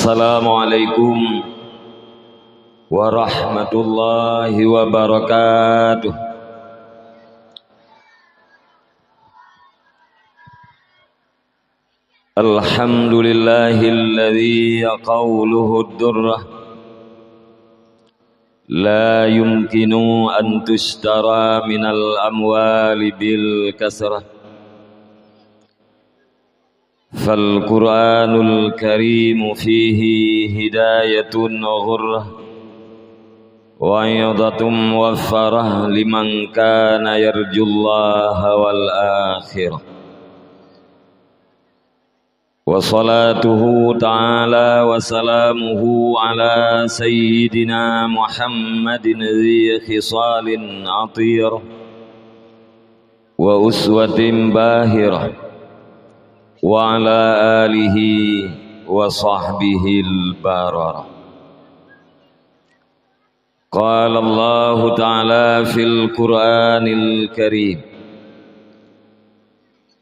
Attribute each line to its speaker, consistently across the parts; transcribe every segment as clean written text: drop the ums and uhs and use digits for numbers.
Speaker 1: Assalamualaikum warahmatullahi wabarakatuh. Alhamdulillahilladzi qawluhu ad-durrah la yumkinu an tushtara minal amwali bil kasrah. Fal Qur'anul Karim fihi hidayatun ghurrah wa idatun muwaffarah liman kana yarjullaha wal akhirah. Wa salatuhu ta'ala wa salamuhu ala sayyidina Muhammadin dhi khisalin atirah wa uswatin bahirah wa ala alihi wa sahbihi al-bararah. Qala Allah ta'ala fil Qur'anil Karim,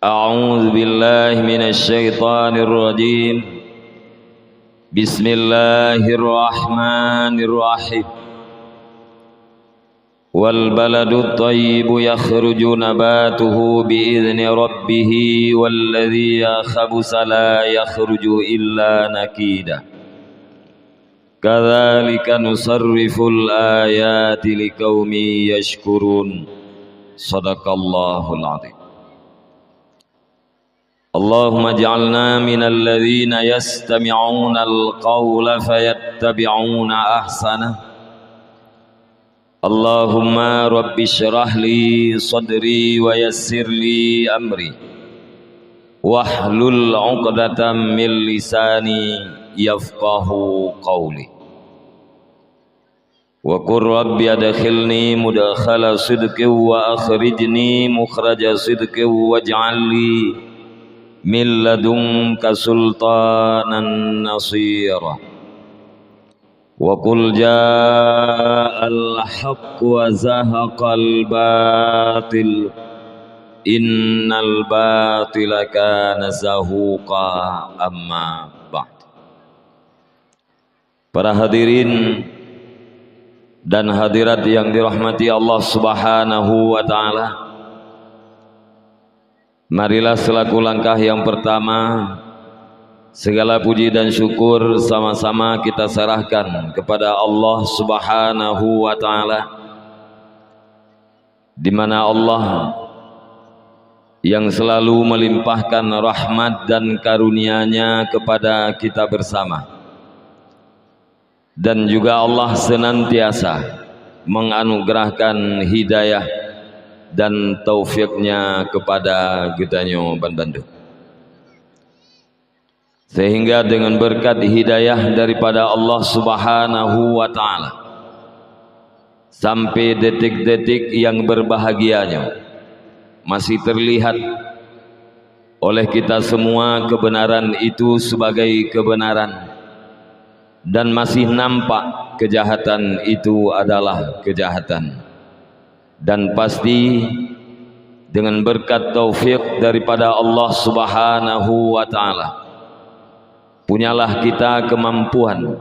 Speaker 1: a'udzu billahi minasy syaithanir rajim. Bismillahirrahmanirrahim. Wal baladut thayyibu yakhruju nabatuhu bi'izni rabbih walladzi khabusa la yakhruju illa nakida. Kadzalika nusarriful ayati liqaumin yashkurun. Shadaqallahul adzim. Allahumma ij'alna minal ladzina yastami'una al-qawla fayattabi'una ahsana. Allahumma rabbi syrah li sadri wa yassir li amri wahlul 'uqdatam min lisani yafqahu qawli. Wa qur rabbi adkhilni mudkhala sidqin wa akhrijni mukhraja sidqin waj'al li min ladunka sultanan nasira. Wa qul ja'al haqq wa zahaqal batil innal batila kana zahuqa. Amma ba'd. Para hadirin dan hadirat yang dirahmati Allah Subhanahu wa taala, marilah selaku langkah yang pertama segala puji dan syukur sama-sama kita serahkan kepada Allah Subhanahu wa ta'ala, di mana Allah yang selalu melimpahkan rahmat dan karunia-Nya kepada kita bersama, dan juga Allah senantiasa menganugerahkan hidayah dan taufiknya kepada kitanya bandu, sehingga dengan berkat hidayah daripada Allah Subhanahu wa ta'ala sampai detik-detik yang berbahagianya masih terlihat oleh kita semua kebenaran itu sebagai kebenaran, dan masih nampak kejahatan itu adalah kejahatan. Dan pasti dengan berkat taufik daripada Allah Subhanahu wa ta'ala, punyalah kita kemampuan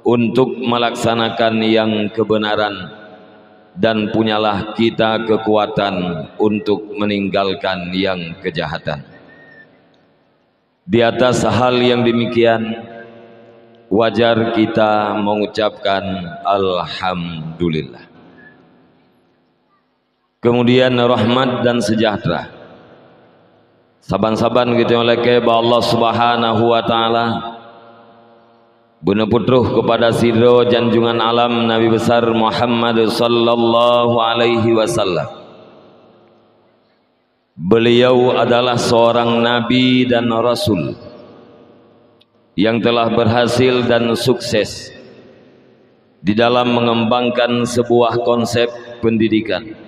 Speaker 1: untuk melaksanakan yang kebenaran, dan punyalah kita kekuatan untuk meninggalkan yang kejahatan. Di atas hal yang demikian, wajar kita mengucapkan alhamdulillah. Kemudian rahmat dan sejahtera saban-saban kita oleh Allah Subhanahu wa ta'ala beneputruh kepada sidro janjungan alam Nabi besar Muhammad sallallahu alaihi wasallam. Beliau adalah seorang nabi dan rasul yang telah berhasil dan sukses di dalam mengembangkan sebuah konsep pendidikan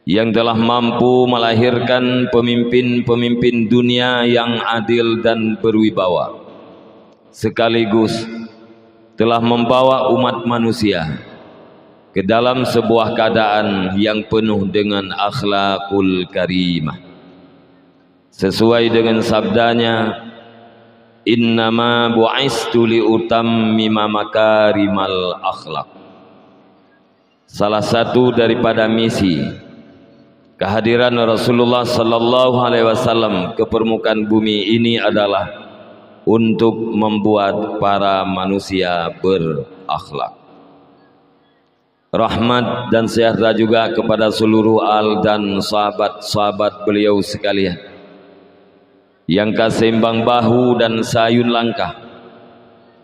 Speaker 1: yang telah mampu melahirkan pemimpin-pemimpin dunia yang adil dan berwibawa, sekaligus telah membawa umat manusia ke dalam sebuah keadaan yang penuh dengan akhlakul karimah, sesuai dengan sabdanya, innama bu'istu liutammima makarimal akhlaq. Salah satu daripada misi kehadiran Rasulullah sallallahu alaihi wasallam ke permukaan bumi ini adalah untuk membuat para manusia berakhlak. Rahmat dan sejahtera juga kepada seluruh al dan sahabat-sahabat beliau sekalian yang keseimbang bahu dan sayun langkah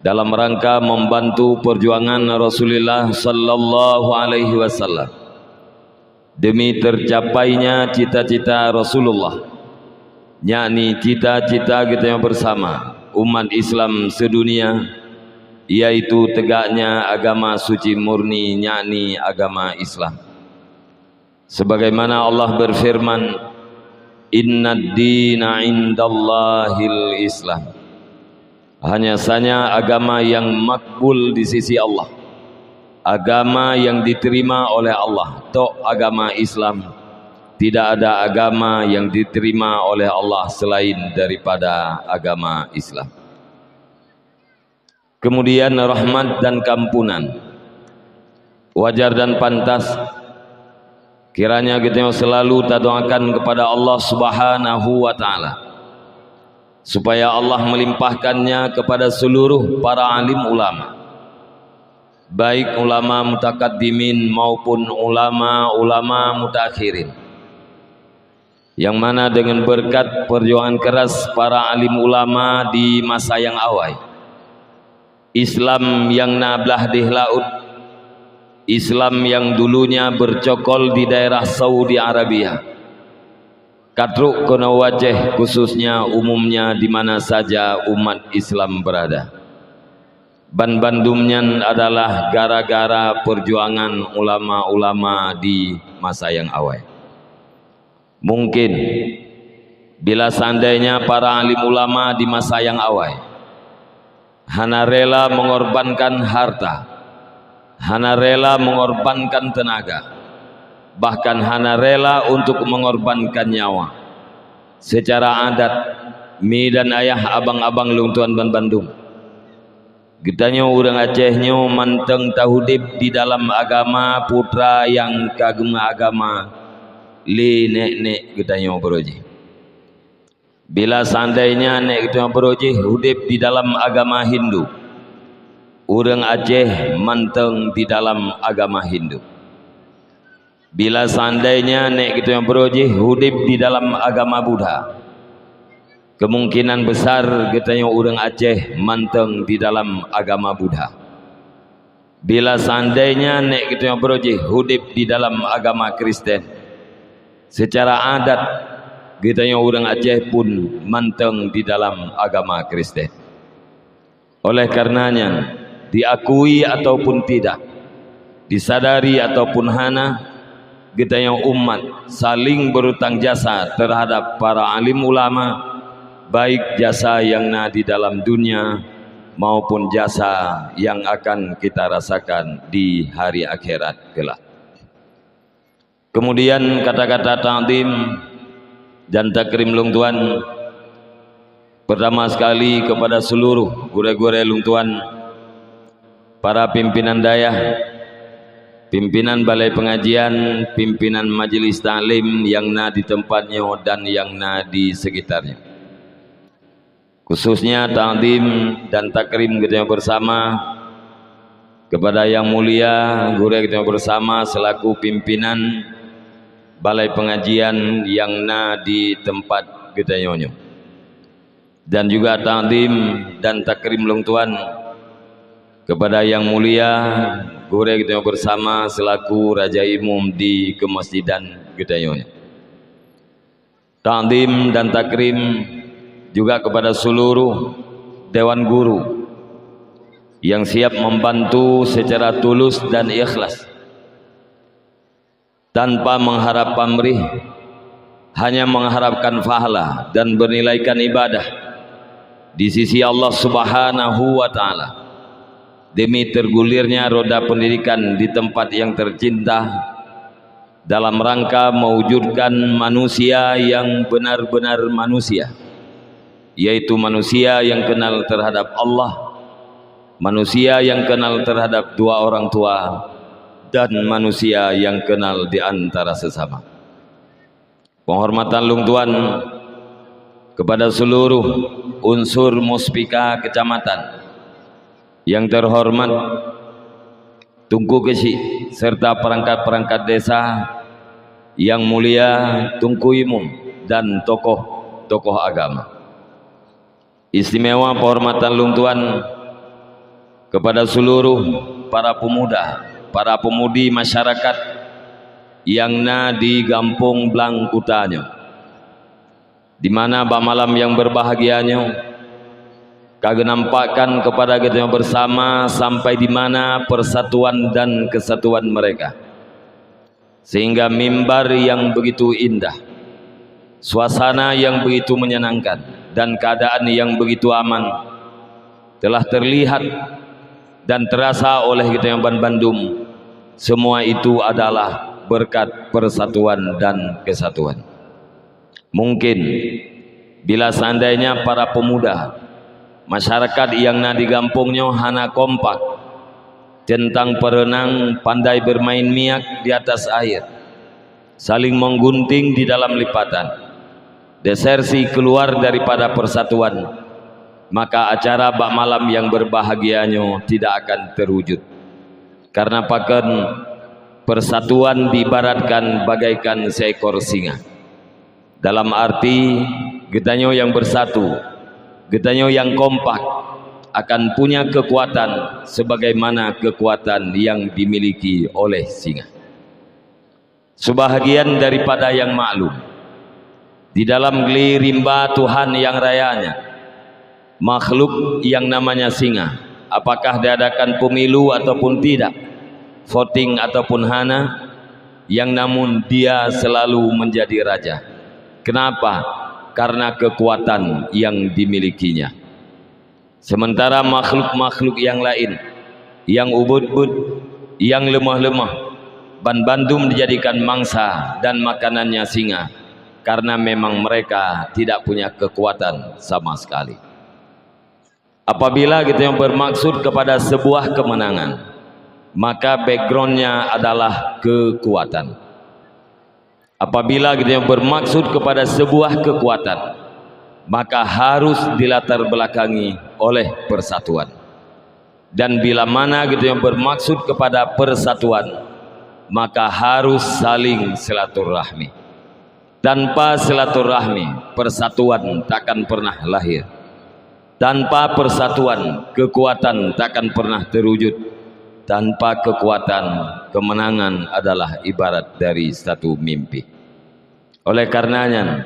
Speaker 1: dalam rangka membantu perjuangan Rasulullah sallallahu alaihi wasallam demi tercapainya cita-cita Rasulullah, yakni cita-cita kita yang bersama umat Islam sedunia, yaitu tegaknya agama suci murni, yakni agama Islam. Sebagaimana Allah berfirman, innad dina indallahil Islam, hanya saja agama yang makbul di sisi Allah, agama yang diterima oleh Allah, tok agama Islam. Tidak ada agama yang diterima oleh Allah selain daripada agama Islam. Kemudian rahmat dan kampunan, wajar dan pantas kiranya kita selalu doakan kepada Allah Subhanahu wa taala supaya Allah melimpahkannya kepada seluruh para alim ulama, baik ulama mutakaddimin maupun ulama mutakhirin, yang mana dengan berkat perjuangan keras para alim ulama di masa yang awal, Islam yang nablah di laut, Islam yang dulunya bercokol di daerah Saudi Arabia, katruk kena wajah khususnya umumnya di mana saja umat Islam berada. Ban-bandumnya adalah gara-gara perjuangan ulama-ulama di masa yang awal. Mungkin bila seandainya para alim ulama di masa yang awal hana rela mengorbankan harta, hana rela mengorbankan tenaga, bahkan hana rela untuk mengorbankan nyawa. Secara adat mi dan ayah abang-abang lungtuan ban Bandung, kitanya orang Acehnya manteng tahudib di dalam agama putra yang kagum agama li nek kitanya beroji. Bila seandainya nek kitanya beroji hudib di dalam agama Hindu, orang Aceh manteng di dalam agama Hindu. Bila seandainya nek kita yang beroji hudib di dalam agama Buddha, kemungkinan besar kita yang orang Aceh manteng di dalam agama Buddha. Bila seandainya nek kita yang beroji hudib di dalam agama Kristen, secara adat kita yang orang Aceh pun manteng di dalam agama Kristen. Oleh karenanya, diakui ataupun tidak, disadari ataupun hana, kita yang umat saling berutang jasa terhadap para alim ulama, baik jasa yang di dalam dunia maupun jasa yang akan kita rasakan di hari akhirat kelak. Kemudian kata-kata ta'zim dan takrim lungtuan, pertama sekali kepada seluruh gure-gure lungtuan, para pimpinan dayah, pimpinan balai pengajian, pimpinan majelis taklim yang di tempatnya dan yang di sekitarnya. Khususnya ta'zim dan takrim kita bersama kepada yang mulia guru kita bersama selaku pimpinan balai pengajian yang di tempat kita nyonyo. Dan juga ta'zim dan takrim lungtuan kepada yang mulia guru kita bersama selaku raja imam di kemasjidan kita nyonyo. Ta'zim dan takrim juga kepada seluruh dewan guru yang siap membantu secara tulus dan ikhlas tanpa mengharap pamrih, hanya mengharapkan pahala dan bernilaikan ibadah di sisi Allah Subhanahu wa taala demi tergulirnya roda pendidikan di tempat yang tercinta dalam rangka mewujudkan manusia yang benar-benar manusia, yaitu manusia yang kenal terhadap Allah, manusia yang kenal terhadap dua orang tua, dan manusia yang kenal di antara sesama. Penghormatan lung tuan kepada seluruh unsur muspika kecamatan yang terhormat, Tunku Kesi serta perangkat-perangkat desa yang mulia, Tunku Imum dan tokoh-tokoh agama. Istimewa penghormatan lung tuan kepada seluruh para pemuda, para pemudi masyarakat yang di Gampung Blang Kutanyo, di mana malam yang berbahagianya kagak nampakkan kepada kita bersama sampai di mana persatuan dan kesatuan mereka, sehingga mimbar yang begitu indah, suasana yang begitu menyenangkan, dan keadaan yang begitu aman telah terlihat dan terasa oleh kita yang Bandung. Semua itu adalah berkat persatuan dan kesatuan. Mungkin bila seandainya para pemuda masyarakat yang di kampungnya hana kompak tentang perenang, pandai bermain miak di atas air, saling menggunting di dalam lipatan, desersi keluar daripada persatuan, maka acara bak malam yang berbahagianya tidak akan terwujud. Karena pakan persatuan diibaratkan bagaikan seekor singa, dalam arti getanyo yang bersatu, getanyo yang kompak akan punya kekuatan sebagaimana kekuatan yang dimiliki oleh singa. Sebahagian daripada yang maklum di dalam geli rimba Tuhan yang rayanya, makhluk yang namanya singa, apakah diadakan pemilu ataupun tidak, voting ataupun hana, yang namun dia selalu menjadi raja. Kenapa? Karena kekuatan yang dimilikinya. Sementara makhluk-makhluk yang lain, yang ubud-ubud, yang lemah-lemah, Bandung dijadikan mangsa dan makanannya singa, karena memang mereka tidak punya kekuatan sama sekali. Apabila kita yang bermaksud kepada sebuah kemenangan, maka backgroundnya adalah kekuatan. Apabila kita yang bermaksud kepada sebuah kekuatan, maka harus dilatar belakangi oleh persatuan. Dan bila mana kita yang bermaksud kepada persatuan, maka harus saling silaturahmi. Tanpa silaturahmi, persatuan takkan pernah lahir. Tanpa persatuan, kekuatan takkan pernah terwujud. Tanpa kekuatan, kemenangan adalah ibarat dari satu mimpi. Oleh karenanya,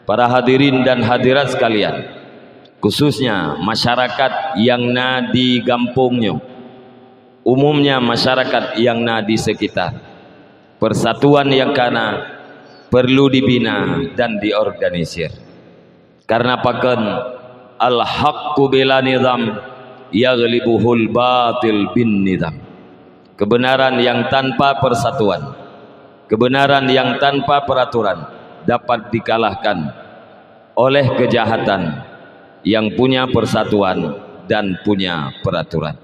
Speaker 1: para hadirin dan hadirat sekalian, khususnya masyarakat yang di kampungnya, umumnya masyarakat yang di sekitar, persatuan yang kana perlu dibina dan diorganisir. Karena pakan al-haqqu bila nizam yaghlibuhul batil bin nizam. Kebenaran yang tanpa persatuan, kebenaran yang tanpa peraturan dapat dikalahkan oleh kejahatan yang punya persatuan dan punya peraturan.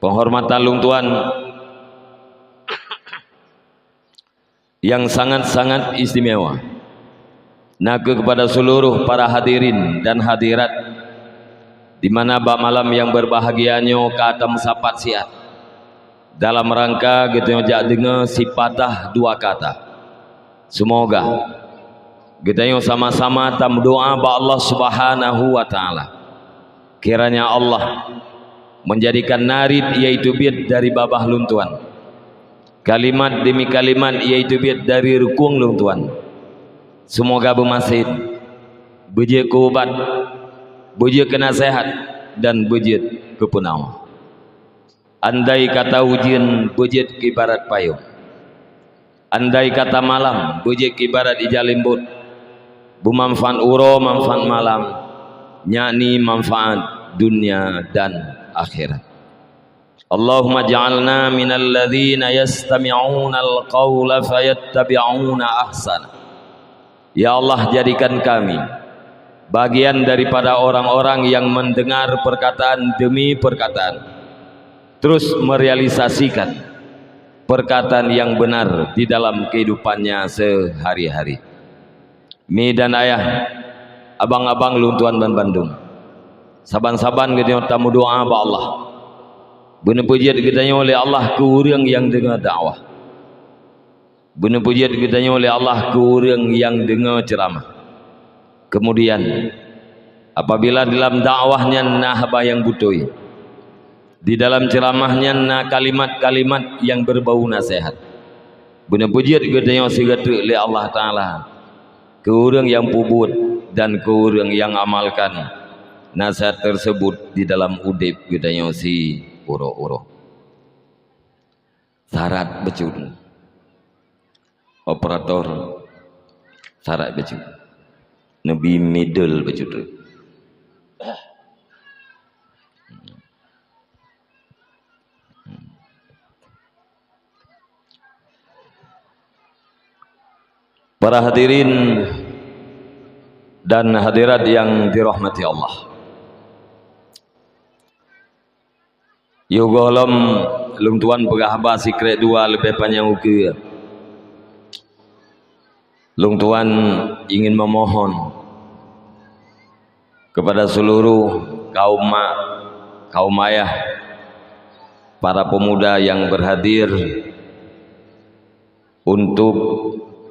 Speaker 1: Penghormatan lung tuan yang sangat-sangat istimewa, naga kepada seluruh para hadirin dan hadirat di mana bak malam yang berbahagianya kata mesapat siat dalam rangka kita jak dengar si patah dua kata. Semoga kita sama-sama tam doa ba Allah Subhanahu wa taala, kiranya Allah menjadikan narid yaitu bid dari babah luntuan, kalimat demi kalimat yaitu bid dari rukung luntuan. Semoga bermasid, bejek kubat, bejek kena sehat, dan bejek kepunawa. Andai kata ujian, bejek ibarat payung. Andai kata malam, bejek ibarat ijalimbut. Bumanfaat uro, manfaat malam, yakni manfaat dunia dan akhirat. Allahumma ja'alna minal ladzina yastami'una al-qawla fayattabi'una ahsana. Ya Allah, jadikan kami bagian daripada orang-orang yang mendengar perkataan demi perkataan, terus merealisasikan perkataan yang benar di dalam kehidupannya sehari-hari. Mi dan ayah, abang-abang luntuan dan Bandung, saban-saban kita tamu doa ba Allah, benar pujian kitanya oleh Allah ke orang yang dengar dakwah, benar pujian kitanya oleh Allah ke orang yang dengar ceramah. Kemudian apabila dalam dakwahnya nahbah yang butoi, di dalam ceramahnya na kalimat-kalimat yang berbau nasihat, benar pujian kitanya segera oleh Allah Ta'ala ke orang yang puput dan ke orang yang amalkan nasihat tersebut di dalam udip kitanya si uro-uro. Syarat becun operator, syarat becun Nabi middle becun. Para hadirin dan hadirat yang dirahmati Allah, yugolom lung tuan pegahba sikret dua lebih panjang uki. Lung tuan ingin memohon kepada seluruh kaum ayah, para pemuda yang berhadir untuk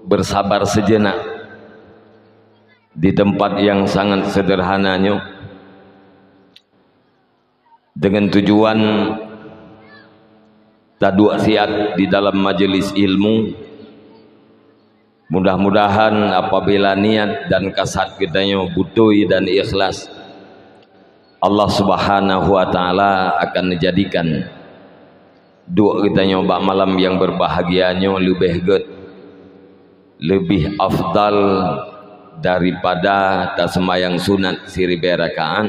Speaker 1: bersabar sejenak di tempat yang sangat sederhananya, dengan tujuan taduasiat di dalam majelis ilmu. Mudah-mudahan apabila niat dan kasat kitanya butui dan ikhlas, Allah Subhanahu wa Ta'ala akan menjadikan dua kitanya bak malam yang berbahagianya lebih afdal daripada tak sembahyang sunat siribe rakaat,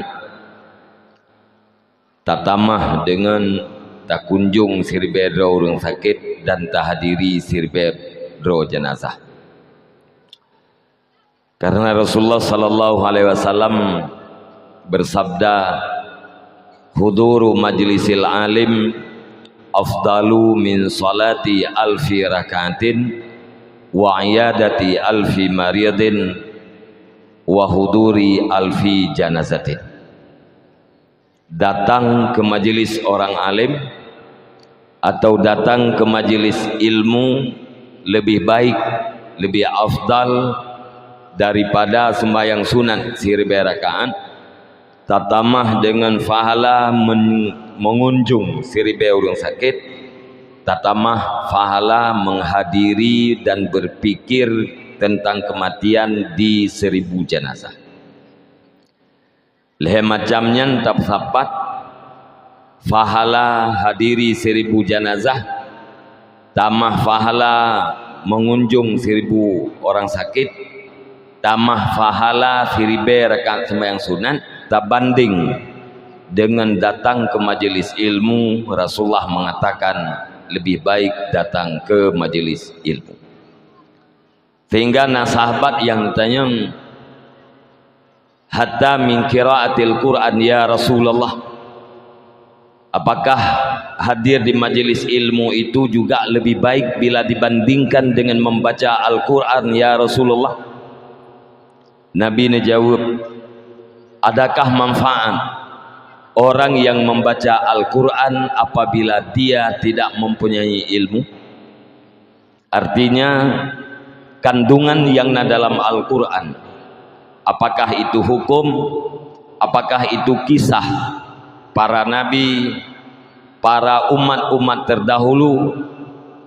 Speaker 1: tak tamah dengan tak kunjung siribe orang sakit dan tak hadiri siribe jenazah. Karena Rasulullah sallallahu alaihi wasallam bersabda, huduru majlisil alim afdalu min salati alfi rakaatin wa iyadati alfi maridin wa huduri alfi janazatin. Datang ke majelis orang alim atau datang ke majelis ilmu lebih baik, lebih afdal daripada sembahyang sunat siribe rakaat, tatamah dengan pahala mengunjung siribe orang sakit, tatamah pahala menghadiri dan berpikir tentang kematian di 1000 jenazah. Leh macamnya tak sapat pahala hadiri 1000 jenazah, tamah pahala mengunjung 1000 orang sakit, tamah pahala siribe rakaat sembahyang sunat, tak banding dengan datang ke majelis ilmu. Rasulullah mengatakan lebih baik datang ke majelis ilmu. Sehingga sahabat yang tanya, hatta min qiraatil Quran ya Rasulullah, apakah hadir di majelis ilmu itu juga lebih baik bila dibandingkan dengan membaca Al-Quran ya Rasulullah? Nabi menjawab, adakah manfaat orang yang membaca Al-Quran apabila dia tidak mempunyai ilmu? Artinya kandungan yang dalam Al-Quran, apakah itu hukum, apakah itu kisah para nabi, para umat-umat terdahulu,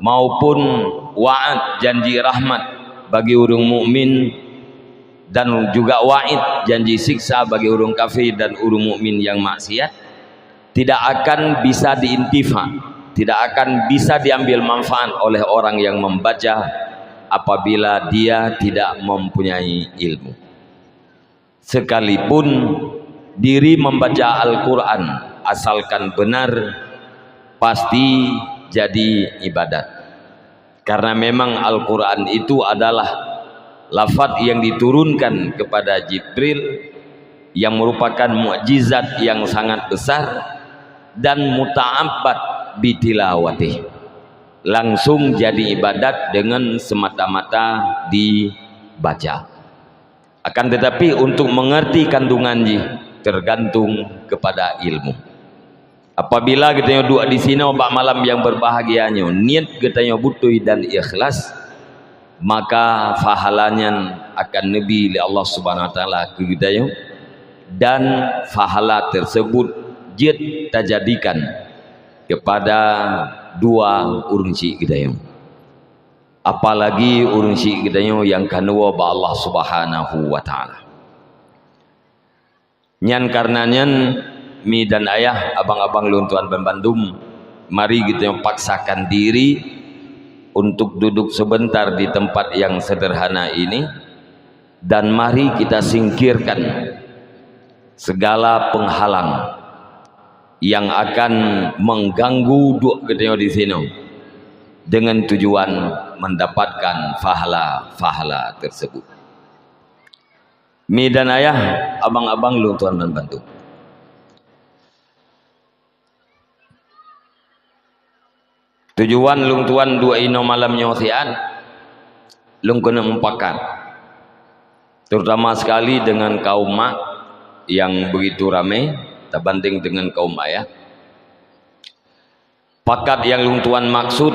Speaker 1: maupun wa'ad janji rahmat bagi orang mukmin, dan juga wa'id janji siksa bagi orang kafir dan orang mukmin yang maksiat, tidak akan bisa diintifa, tidak akan bisa diambil manfaat oleh orang yang membaca apabila dia tidak mempunyai ilmu. Sekalipun diri membaca Al-Quran asalkan benar, pasti jadi ibadat, karena memang Al-Quran itu adalah lafaz yang diturunkan kepada Jibril yang merupakan mukjizat yang sangat besar dan muta'abbad bitilawatih, langsung jadi ibadat dengan semata-mata dibaca. Akan tetapi untuk mengerti kandungannya tergantung kepada ilmu. Apabila kita duduk di sini obat malam yang berbahagianya, niat kita butuh dan ikhlas, maka pahalanya akan nabi oleh Allah Subhanahu wa taala ke kita, dan pahala tersebut kita jadikan kepada dua urunci kita, apalagi urunci kita yang kanwa ba Allah Subhanahu wa taala. Nyan karenanya mi dan ayah, abang-abang luntuan Bandung, mari kita paksakan diri untuk duduk sebentar di tempat yang sederhana ini, dan mari kita singkirkan segala penghalang yang akan mengganggu duduk kita di sini dengan tujuan mendapatkan pahala-pahala tersebut. Mi dan ayah, abang-abang luntuan Bandung, tujuan lung tuan dua ino malam nyosian lung kena mempakat, terutama sekali dengan kaum mak yang begitu ramai terbanding dengan kaum ayah. Pakat yang lung tuan maksud,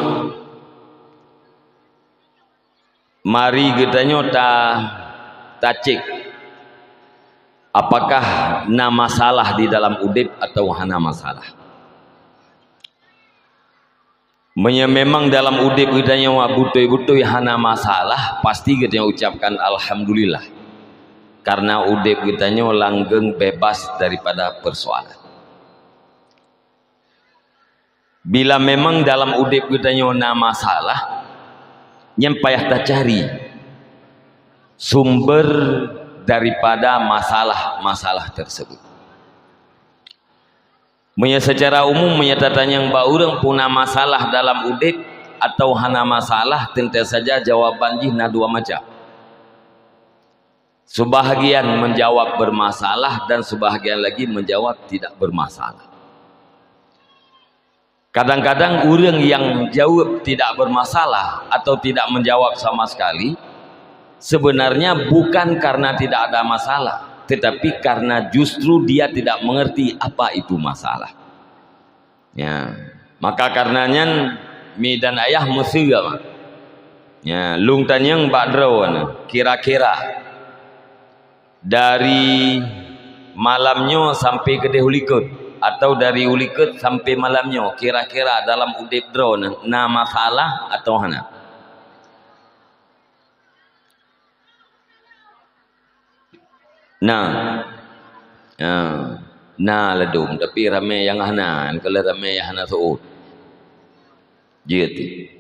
Speaker 1: mari kita nyota tacik apakah na masalah di dalam udip atau hana masalah. Memang dalam udip kita nyawa butuh-butuh hana masalah, pasti kita ucapkan alhamdulillah, karena udip kita nyawa langgeng bebas daripada persoalan. Bila memang dalam udip kita nyawa masalah, yang payah kita cari sumber daripada masalah-masalah tersebut. Secara umum menyatakan yang baurang puna masalah dalam udip atau hana masalah, tentu saja jawaban jihna dua macam. Sebahagian menjawab bermasalah dan sebahagian lagi menjawab tidak bermasalah. Kadang-kadang orang yang jawab tidak bermasalah atau tidak menjawab sama sekali, sebenarnya bukan karena tidak ada masalah, tetapi karena justru dia tidak mengerti apa itu masalah. Ya, maka karenanya mi dan ayah mesti ya lung tanyang badrawan, kira-kira dari malamnya sampai ke dehulikut atau dari ulikut sampai malamnya, kira-kira dalam udip drone na masalah atau hana? Nah ledum, tapi ramai yang hana, kalau ramai yang hana suud jadi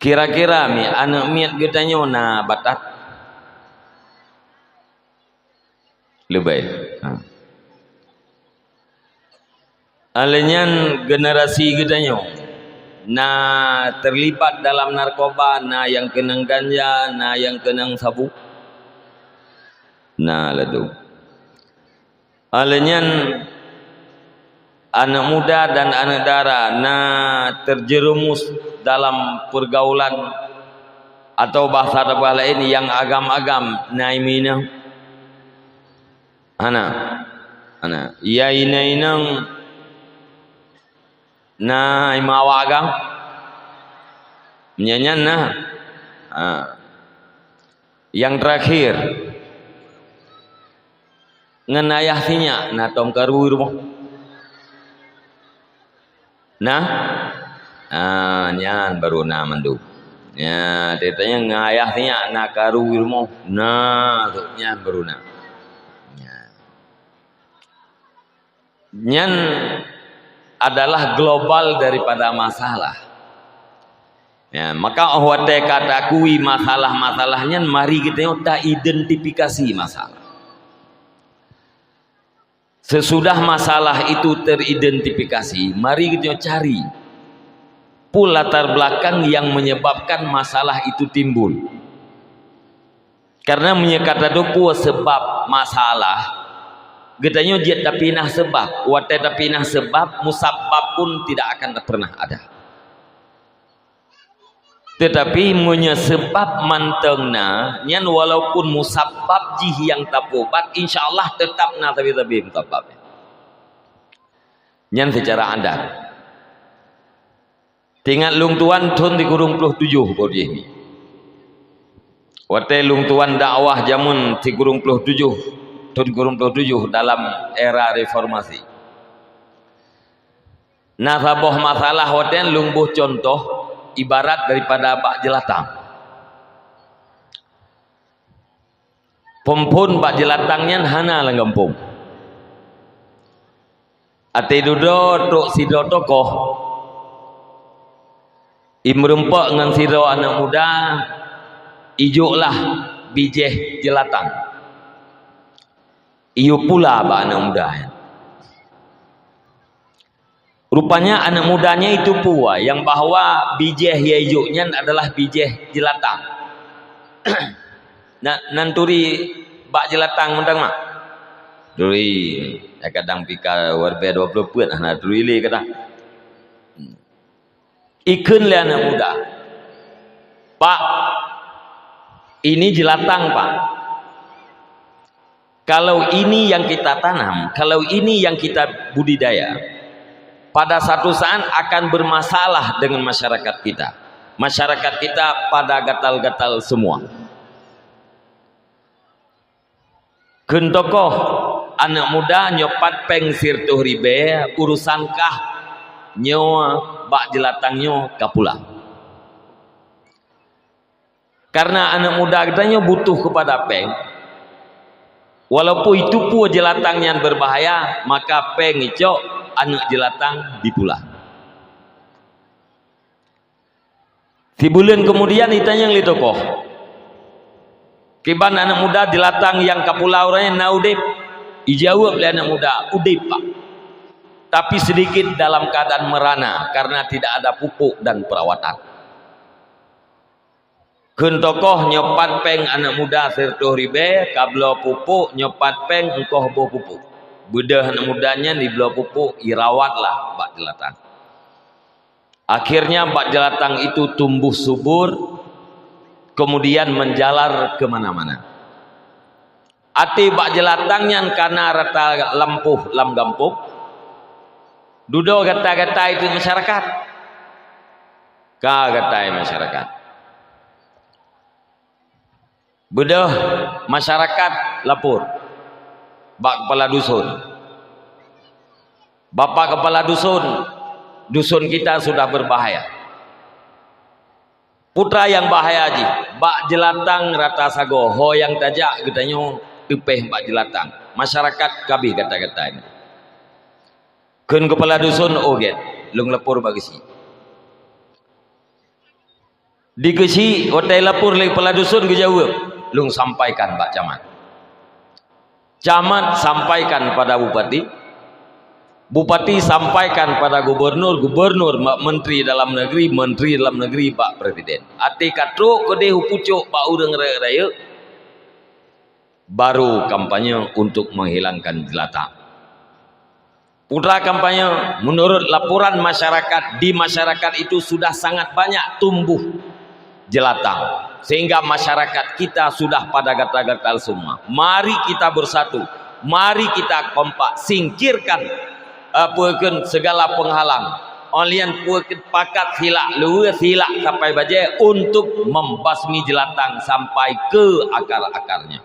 Speaker 1: kira-kira mi anak miat getanya na batat lebay. Alenyan generasi getanya na terlibat dalam narkoba, na yang kenang ganja, na yang kenang sabu, na ladu. Alenyan anak muda dan anak dara na terjerumus dalam pergaulan atau bahasa lain yang agam-agam, na imina ana ya inang na imawa agam nyanyan na. Yang terakhir ngenayah sinya na tom karu rumah nyan baru na mandu ya ditanya ngayah sinya na karu rumah tu nyan baru na nyan adalah global daripada masalah. Ya, maka awate katakui masalah-masalahnya, mari kita tak identifikasi masalah. Sesudah masalah itu teridentifikasi, mari kita cari pula latar belakang yang menyebabkan masalah itu timbul. Karena menyekata doku sebab masalah. Getanya jet tapi nah sebab, wate tapi nah sebab, musabab pun tidak akan pernah ada. Tetapi menyebab mantengna nyan walaupun musabab jih yang tapobat insyaallah tetap na tapi musabab nyan secara adat tinggal lung tuan tun di kurung 27 bodi ini wate lung tuan dakwah jamun di kurung 27 tun kurung 27 dalam era reformasi nasabah masalah wate lung buh contoh ibarat daripada bak jelatang. Pompon bak jelatangnya hana langgampung. Ate dudo tok sido tokoh. Imrempak dengan sido anak muda ijoklah bijeh jelatang. Iyo pula bak anak muda. Rupanya anak mudanya itu pua yang bahwa bijeh hijaunya adalah bijeh jelatang. Nanturi bak jelatang mentang mak. Duri kadang pika warbe 20 put nah duri le kata. Ikun le anak muda. Pak, ini jelatang, Pak. Kalau ini yang kita tanam, kalau ini yang kita budidaya, pada satu saat akan bermasalah dengan masyarakat kita. Masyarakat kita pada gatal-gatal semua. Gentokoh anak muda nyopat peng sirtuh ribe urusankah nyawa bak jelatangnya kapula. Karena anak muda katanya butuh kepada peng. Walaupun itu pun jelatang yang berbahaya, maka peng icok anak jelatang dipulah. Si bulan kemudian ditanya yang tokoh. Kiban anak muda jelatang yang kapulau orangnya na udip. Ijawab oleh anak muda, udip Pak. Tapi sedikit dalam keadaan merana karena tidak ada pupuk dan perawatan. Gentokoh nyopat peng anak muda sertuh ribe, kablo pupuk nyopat peng engkoh boh pupuk. Bedah anak mudanya di belah pupuk irawatlah bak jelatang. Akhirnya bak jelatang itu tumbuh subur, kemudian menjalar kemana-mana. Ati bak jelatangnya karena rata lampuh lam gampuk. Dudo kata-kata itu masyarakat. Kata masyarakat. Bedah masyarakat lapor. Bak kepala dusun. Bapak kepala dusun, dusun kita sudah berbahaya. Putra yang bahaya ji, bak jelatang rata sago, ho yang tajak katanya tepeh bak jelatang. Masyarakat kabi kata-kata ini. Kun kepala dusun oget, lung lapor bagisi. Dikesi hotel lapor le kepala dusun kejawab, lung sampaikan bak camat. Camat sampaikan pada bupati, bupati sampaikan pada gubernur, gubernur menteri dalam negeri pak presiden. Ati katro kode hupucuk pak urang raya baru kampanye untuk menghilangkan jelatang. Putra kampanye menurut laporan masyarakat, di masyarakat itu sudah sangat banyak tumbuh jelatang. Sehingga masyarakat kita sudah pada gatal-gatal semua. Mari kita bersatu, mari kita kompak, singkirkan segala penghalang. Olian pakat silak luwe silak sampai baje untuk membasmi jelatang sampai ke akar-akarnya.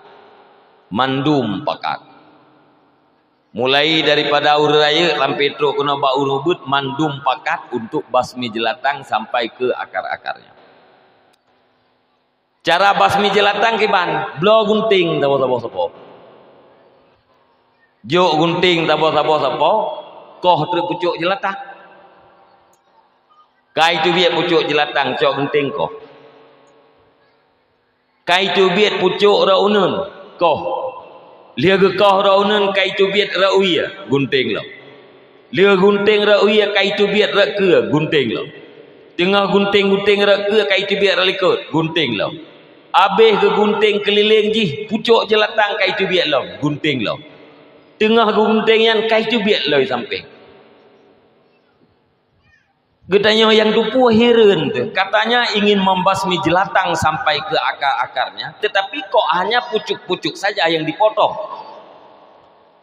Speaker 1: Mandum pakat. Mulai daripada uraya sampai truk kena bau rubut, mandum pakat untuk basmi jelatang sampai ke akar-akarnya. Cara basmi jelatang kiban, blo gunting tabo-tabo. Jo gunting tabo-tabo, koh truk pucuk jelatang. Kai tu biat pucuk jelatang, cok gunting koh. Kai tu biat pucuk ra unun, koh. Lia ke koh ra unun, kai tu biat ra uya, gunting lo. Lia gunting ra uya, kai tu biat ra ke, gunting lo. Tengah gunting ra ke, kai tu biat ra likut, gunting lo. Habis ke gunting keliling jih, pucuk jelatang kai tu biak lo, gunting lo. Tengah gunting yang kai tu biak lo sampai. Getanya yang dupu heran tu, katanya ingin membasmi jelatang sampai ke akar-akarnya, tetapi kok hanya pucuk-pucuk saja yang dipotong.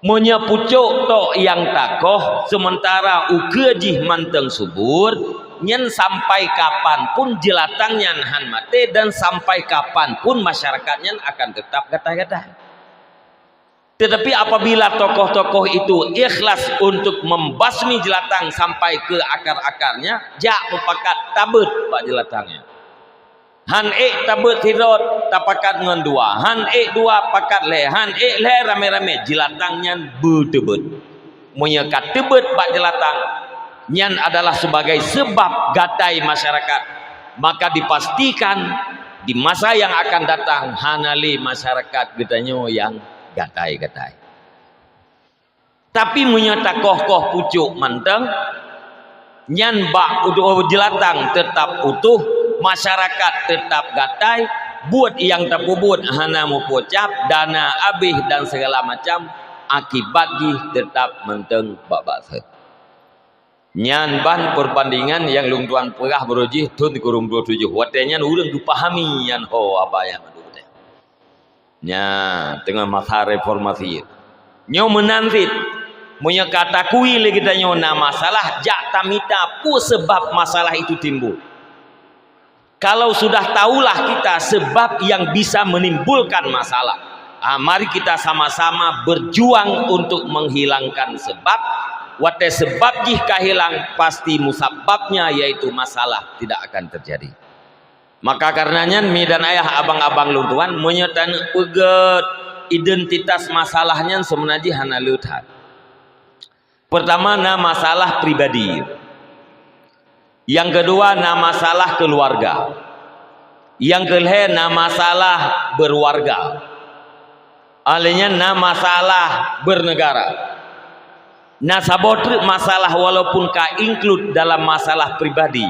Speaker 1: Monya pucuk tok yang takoh, sementara ukejih manteng subur, nyen sampai kapanpun jelatangnya han mate dan sampai kapanpun masyarakatnya akan tetap gatai-gatai. Tetapi apabila tokoh-tokoh itu ikhlas untuk membasmi jelatang sampai ke akar-akarnya, jak mepakat tabut pak jelatangnya. Han tabut hirot tapakat ngan dua, han dua pakat le, han le rame-rame jelatangnya betebet. Menyekat tebet pak jelatang, nyan adalah sebagai sebab gatai masyarakat. Maka dipastikan di masa yang akan datang hanali masyarakat getanyo yang gatai-gatai. Tapi menyata koh-koh pucuk manteng, nyan bak jelatang tetap utuh, masyarakat tetap gatai, buat yang tak buat hana mau pocap, dana habis dan segala macam, akibat jih tetap menteng bak set. Nyan ban perbandingan yang lung tuan perah berujih tun kurung 27. Watenya urang dipahami yan ho apa yang nya tengah masa reformasi nyo menantit punya kata kui lagi kita nyo na masalah jak tamita pu sebab masalah itu timbul. Kalau sudah tahulah kita sebab yang bisa menimbulkan masalah, mari kita sama-sama berjuang untuk menghilangkan sebab. Wate sebab jika hilang pasti musababnya yaitu masalah tidak akan terjadi. Maka karenanya mi dan ayah abang-abang luntuan menyetan peget identitas masalahnya sebenarnya hana leuthat. Pertama na masalah pribadi. Yang kedua na masalah keluarga. Yang ketiga na masalah berwarga. Alenya na masalah bernegara. Nah sabotri masalah walaupun ka include dalam masalah pribadi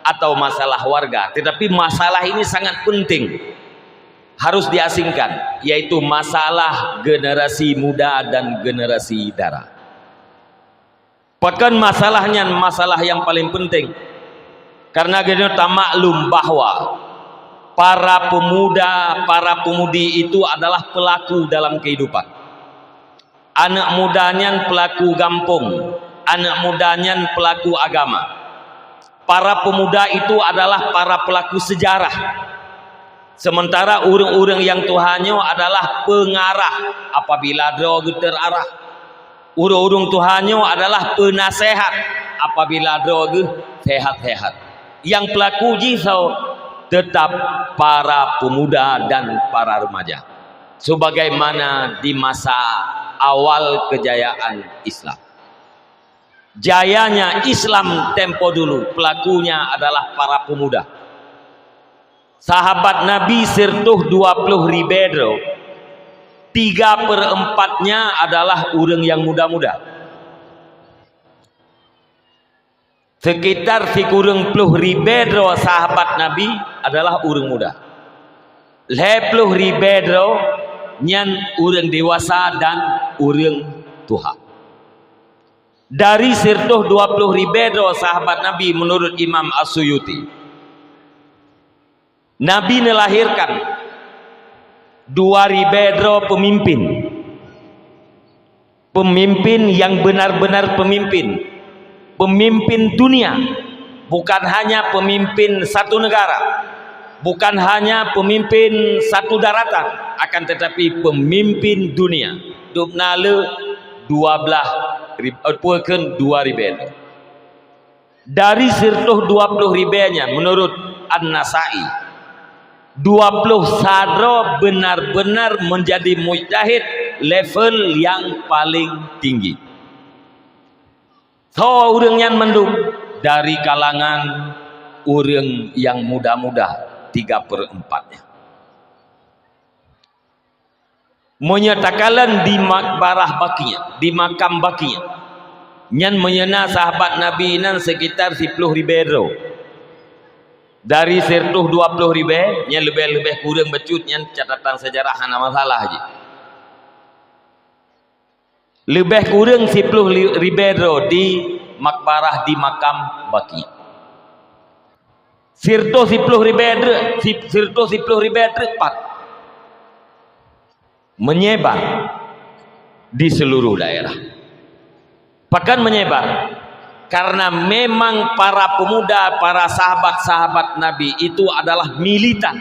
Speaker 1: atau masalah warga, tetapi masalah ini sangat penting harus diasingkan, yaitu masalah generasi muda dan generasi dara. Bahkan masalahnya masalah yang paling penting karena kita maklum bahwa para pemuda, para pemudi itu adalah pelaku dalam kehidupan. Anak mudanya pelaku kampung, anak mudanya pelaku agama. Para pemuda itu adalah para pelaku sejarah. Sementara urang-urang yang Tuhannya adalah pengarah apabila draw terarah. Urang-urang Tuhannya adalah penasehat apabila draw sehat-sehat. Yang pelaku jisau tetap para pemuda dan para remaja. Sebagaimana di masa awal kejayaan Islam. Jayanya Islam tempo dulu pelakunya adalah para pemuda. Sahabat Nabi sertuh 20 ribedro, 3/4-nya adalah urang yang muda-muda. Sekitar 30 ribedro sahabat Nabi adalah urang muda. 10 ribedro nyan urang dewasa dan urang tua. Dari sertuh 20 ribedro sahabat Nabi menurut Imam As-Suyuti, Nabi melahirkan 2 ribedro pemimpin. Pemimpin yang benar-benar pemimpin. Pemimpin dunia. Bukan hanya pemimpin satu negara. Bukan hanya pemimpin satu daratan. Akan tetapi pemimpin dunia. Dubnale 2 ribedro. Dari sertuh 20 ribednya menurut An-Nasai, 20 sadro benar-benar menjadi mujtahid level yang paling tinggi. So urang yang mendung dari kalangan urang yang muda-muda 3/4-nya. Menyatakan di makbarah bakinya, di makam bakinya, nyan menyena sahabat Nabi nan sekitar 10 ribedro. dari 120 ribu nya lebih kurang becutnya catatan sejarah hana masalah aja. Lebih kurang 10 ribu di makbarah di makam Baki. Sirto 10 ribu tepat menyebar di seluruh daerah. Bahkan menyebar karena memang para pemuda, para sahabat-sahabat Nabi itu adalah militan.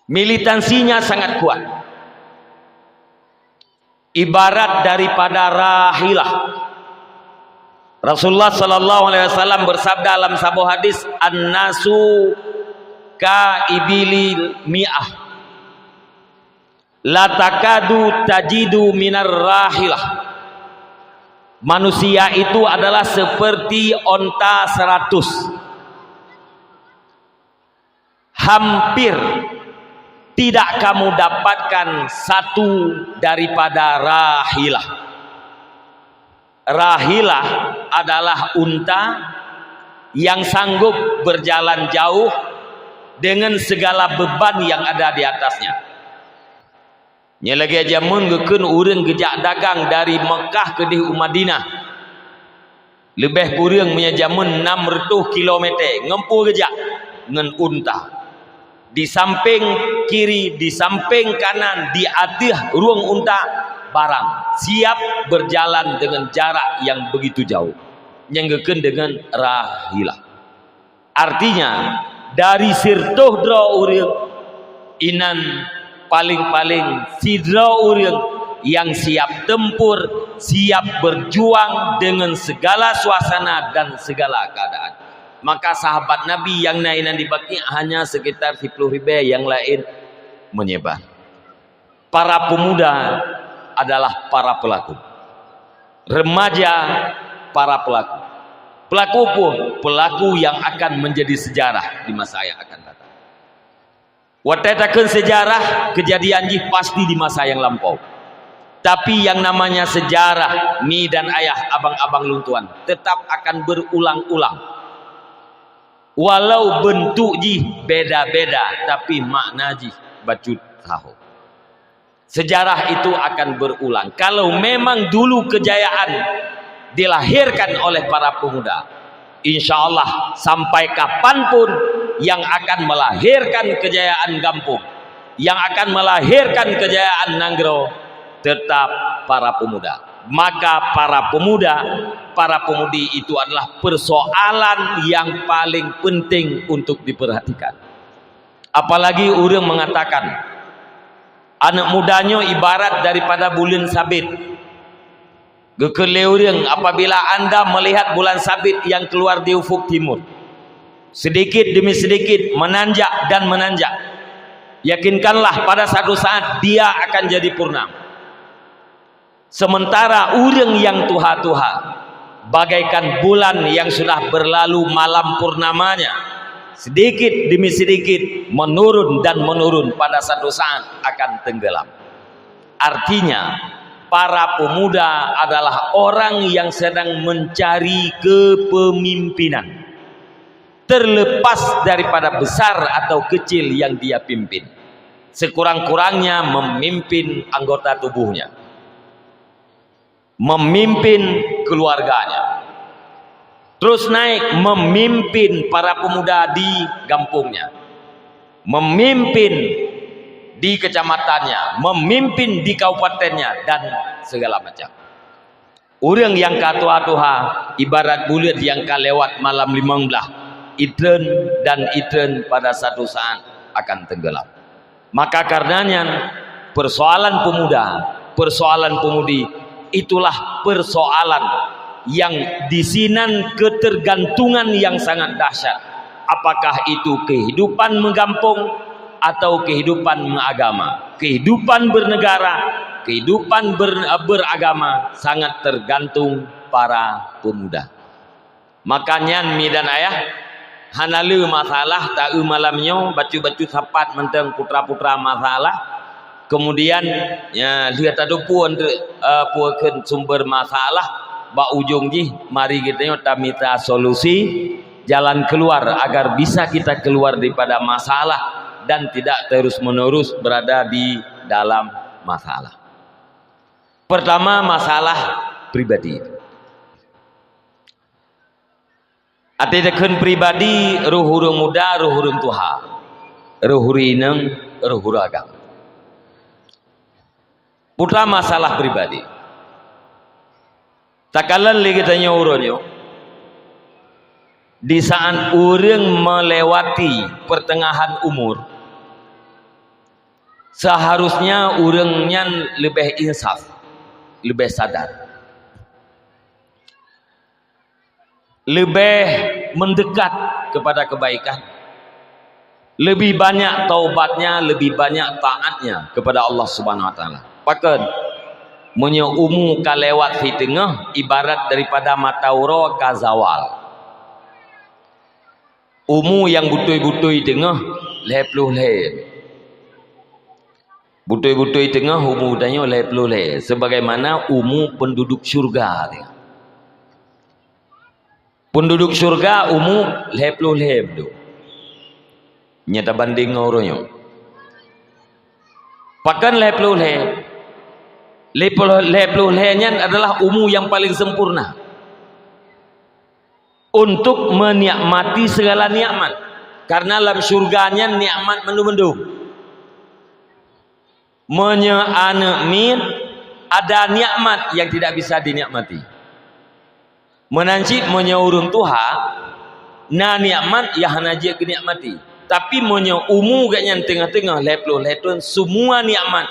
Speaker 1: Militansinya sangat kuat. Ibarat daripada rahilah. Rasulullah sallallahu alaihi wasallam bersabda dalam sebuah hadis, "An-nasu ka ibilil mi'ah. La takadu tajidu minar rahilah." Manusia itu adalah seperti onta 100. Hampir tidak kamu dapatkan satu daripada rahilah. Rahilah adalah unta yang sanggup berjalan jauh dengan segala beban yang ada di atasnya. Nya lagi aja mun gekeun urang gejak dagang dari Mekah ke di Madinah. Lebih kurang punya jamun 600 km ngempu gejak ngan unta. Di samping kiri, di samping kanan, di atas ruang unta barang siap berjalan dengan jarak yang begitu jauh. Nyenggekeun dengan rahilah. Artinya dari sirtuh dra urang inan paling-paling sidra urang yang siap tempur, siap berjuang dengan segala suasana dan segala keadaan. Maka sahabat Nabi yang nainan di Baki hanya sekitar 10 ribu, yang lain menyebar. Para pemuda adalah para pelaku, remaja para pelaku, pelaku pun pelaku yang akan menjadi sejarah di masa yang akan datang. Watetakeun sejarah kejadian jih pasti di masa yang lampau. Tapi yang namanya sejarah mi dan ayah abang-abang luntuan tetap akan berulang-ulang. Walau bentuk jih beda-beda tapi makna jih bacut tahu. Sejarah itu akan berulang. Kalau memang dulu kejayaan dilahirkan oleh para pemuda, insya Allah sampai kapanpun yang akan melahirkan kejayaan Gampung, yang akan melahirkan kejayaan Nanggro, tetap para pemuda. Maka para pemuda, para pemudi itu adalah persoalan yang paling penting untuk diperhatikan. Apalagi orang mengatakan anak mudanya ibarat daripada bulan sabit. Gekeleureung apabila Anda melihat bulan sabit yang keluar di ufuk timur, sedikit demi sedikit menanjak dan menanjak, yakinkanlah pada satu saat dia akan jadi purnama. Sementara urang yang tuha-tuha bagaikan bulan yang sudah berlalu malam purnamanya, sedikit demi sedikit menurun dan menurun, pada satu saat akan tenggelam. Artinya para pemuda adalah orang yang sedang mencari kepemimpinan, terlepas daripada besar atau kecil yang dia pimpin. Sekurang-kurangnya memimpin anggota tubuhnya, memimpin keluarganya, terus naik memimpin para pemuda di kampungnya, memimpin di kecamatannya, memimpin di kabupatennya, dan segala macam. Orang yang katua-tuha ibarat bulat yang kalewat malam 15, itren dan itren pada satu saat akan tenggelam. Maka karenanya persoalan pemuda, persoalan pemudi, itulah persoalan yang disinan ketergantungan yang sangat dahsyat. Apakah itu kehidupan menggampung atau kehidupan mengagama, kehidupan bernegara, kehidupan beragama, sangat tergantung para pemuda. Makanya mi dan ayah hanalu masalah tak malamnya bacu-bacu sapat menteng putra-putra masalah, kemudian ya lihat ada pun puakeun sumber masalah ba ujung ji mari kita minta solusi, jalan keluar agar bisa kita keluar daripada masalah dan tidak terus-menerus berada di dalam masalah. Pertama, masalah pribadi. Atidakeun pribadi ruhurung muda, ruhurung tuha, ruhurineng, ruhuragang. Putra masalah pribadi. Takalan lagi tanya urunyo. Di saat orang melewati pertengahan umur, seharusnya orangnya lebih insaf, lebih sadar, lebih mendekat kepada kebaikan, lebih banyak taubatnya, lebih banyak taatnya kepada Allah Subhanahu Wa Taala. Pakan munyo umu kalewat di tengah ibarat daripada matauro kazawal. Umu yang butui-butui tengah lepluh le. Butui-butui tengah umu danyo lepluh le. Sebagaimana umu penduduk syurga dia. Penduduk syurga umu lepluh le. Nyata banding orangnya. Pakan lepluh le. Lepluh le-nya adalah umu yang paling sempurna. Untuk menikmati segala nikmat, karena dalam syurganya nikmat mendung-mendung. Menyeanamin ada nikmat yang tidak bisa dinikmati. Menanci menyeurung Tuha, na nikmat ya hanaje kenikmati. Tapi umu gaknya tengah-tengah lepluh semua nikmat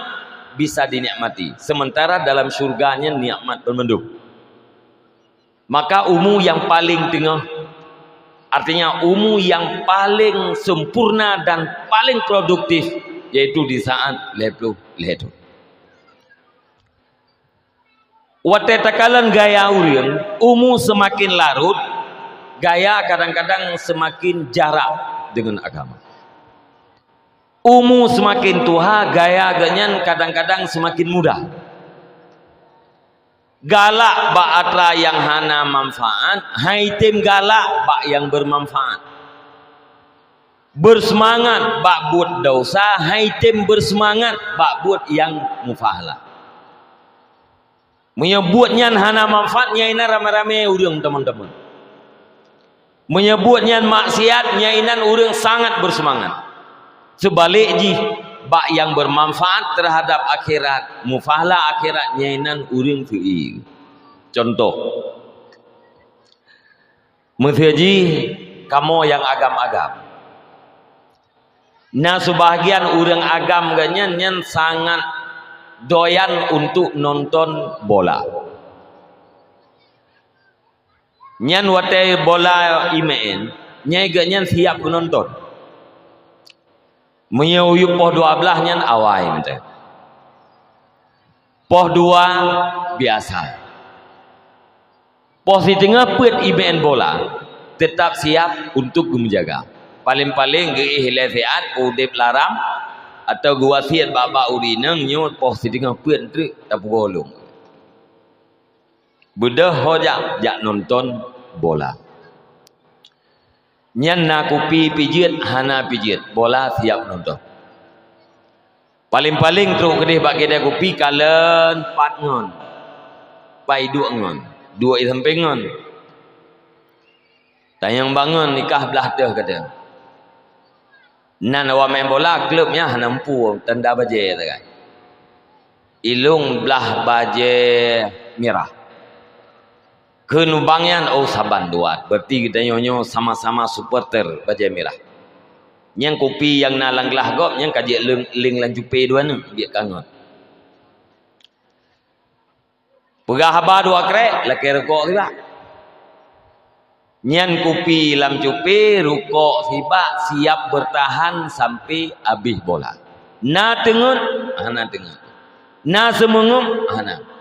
Speaker 1: bisa dinikmati. Sementara dalam syurganya nikmat bermendung. Maka umu yang paling tengah, artinya umu yang paling sempurna dan paling produktif, yaitu di saat lepluh ledu. Wate takalan gaya urang, umu semakin larut, gaya kadang-kadang semakin jarak dengan agama. Umu semakin tua, gaya ganyan kadang-kadang semakin mudah. Galak bak atra yang hana manfaat, haitim galak bak yang bermanfaat. Bersemangat bak buat dosa, haitim bersemangat bak buat yang mufahala. Menyebutnya hana manfaatnya ini rame-rame urang teman-teman. Menyebutnya maksiatnya ini urang sangat bersemangat. Sebaliknya bak yang bermanfaat terhadap akhirat, mufahala akhirat nyainan uring fi'i. Contoh, menghaji kamu yang agam-agam. Nah sebahagian orang agam ganyan sangat doyan untuk nonton bola. Nyan wate bola imen, nyai ganyan siap menonton. Menyuyup poh 12 nyan awai ente. Poh 2 biasa. Poh si tengah pet IBN bola tetap siap untuk menjaga. Paling-paling ge hilasiat udip laram atau gua siat baba urineng nyut poh si tengah pet tu tak golong. Budah hojak jak nonton bola. Nyan na kupi pijit hana pijit bola siap nonton. Paling-paling teruk kedih bak kedai kopi kalen 4 ngon. Pai 2 ngon. 2 samping ngon. Tayang bangun nikah belah teh kata. Nan awak main bola klubnya hana empu tanda baje tak. Ilung belah baje merah. Kenubangyan oh saban duat. Berarti kita nyonyo sama-sama supporter baja merah. Yang kopi yang nalang gelah gop yang kajik ling lanjupe dua ni biar kangot. Pegah haba 2 krek laki rokok tiba. Nyan kopi lam cupe rokok tiba siap bertahan sampai habis bola. Na tengun, hana tengun. Na semengum, hana.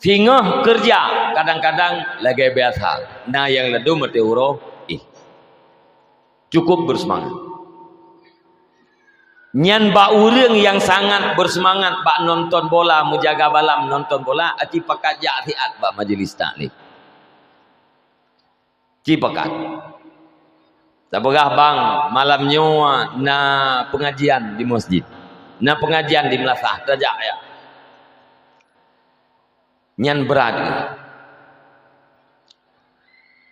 Speaker 1: Singah kerja kadang-kadang lagi biasa. Nah yang ledu meteoro cukup bersemangat. Nyan ba urang yang sangat bersemangat bak nonton bola, menjaga balam nonton bola, aci pakat jak siat bak majlis taklim. Ci pakat. Tak pegah bang malamnya na pengajian di masjid. Na pengajian di Melasah tajak ya. Nyan berat.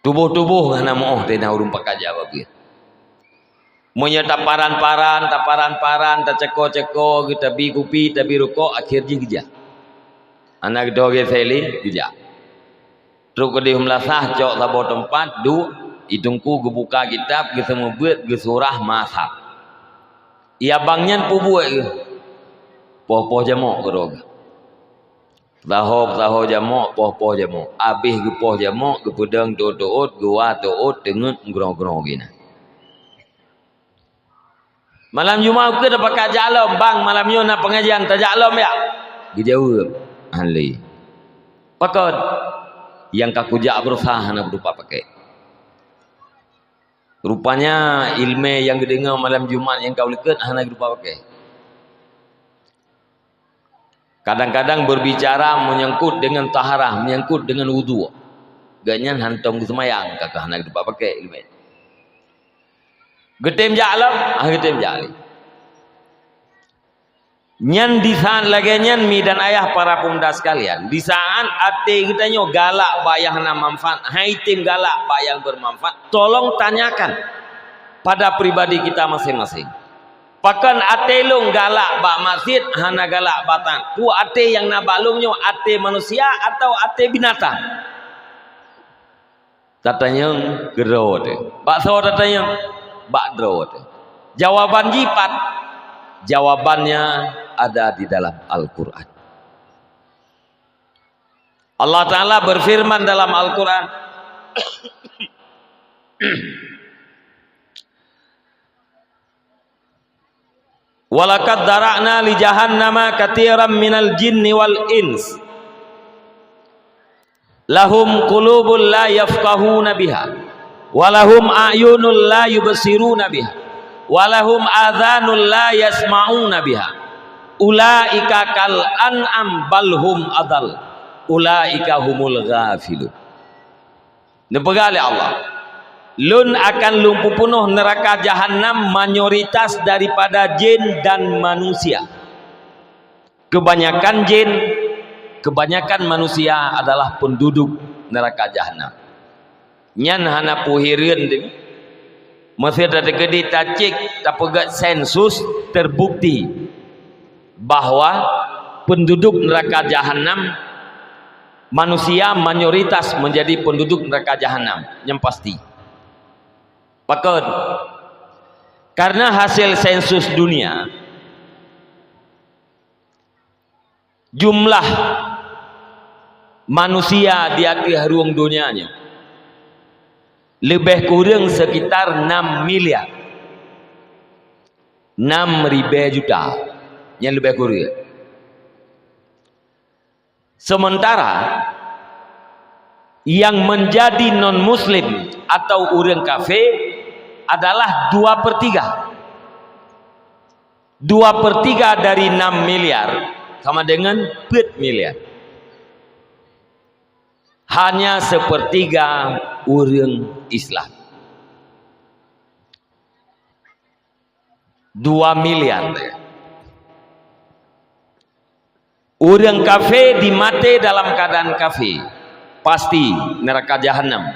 Speaker 1: Tubuh-tubuh ngana moh teh na urung pakaja bagian. Monya taparan-paran tak ceko-ceko kita bi kupi tabi rukuk akhir ji gija. Anak doge seli gija. Terus ke di Melasah cok sabo tempat du itungku gebuka kitab ge semua buat ge surah masak. Ia bangnya pubuh ge. Poh-poh jamok gerog. Tahob jamok poh-poh jamok. Abih ge poh jamok ge pedang doot gua doot dengut grong-grong gina. Malam Jumaat ke dapat kajalom bang malamnya nak pengajian tajalom ya. Ge jauh ahli. Pakot yang kakujak berusaha nak berupa pakai. Rupanya ilmu yang didengar malam Jumat yang kau lihat hanya berupa pakai. Kadang-kadang berbicara menyangkut dengan taharah, menyangkut dengan wudu. Ganyan hantam ke semayang kakak hanya berupa pakai ilmu. Getem jalam, getem jali. Nyan di saat lagi nyan mi dan ayah para pemuda sekalian. Di saat ate kita nyo galak bayang na manfaat, hai tim galak bayang bermanfaat. Tolong tanyakan pada pribadi kita masing-masing. Pakan ate lung galak ba masjid, hana galak batang. Ku ate yang nabalung nyo ate manusia atau ate binatang? Tatanya gerot. Bakso tatanya bak gerot. Jawaban jipat. Jawabannya ada di dalam Al-Quran. Allah Ta'ala berfirman dalam Al-Quran. Walaqad dara'na li jahannama katsiran minal jinni wal ins. Lahum qulubun la yafqahuna biha. Walahum a'yunun la yubsiruna biha. Walahum adhanul la yasma'una biha. Ulaika kal an'am balhum adal. Ulaika humul ghafilun. Nepegali Allah. Lun akan lumpuh penuh neraka jahanam mayoritas daripada jin dan manusia. Kebanyakan jin, kebanyakan manusia adalah penduduk neraka jahanam. Nyan hana puhireun deui. Masih ada gede tacik tapegat sensus terbukti bahwa penduduk neraka jahanam manusia mayoritas menjadi penduduk neraka jahanam yang pasti. Pakot karena hasil sensus dunia jumlah manusia di akhir ruang dunianya lebih kurang sekitar 6 miliar 6.000 juta yang lebih kurang. Sementara yang menjadi non muslim atau orang kafir adalah 2/3. 2/3 dari 6 miliar sama dengan 4 miliar. Hanya 1/3 orang Islam. 2 miliar. Orang kafir dimati dalam keadaan kafir. Pasti neraka jahanam.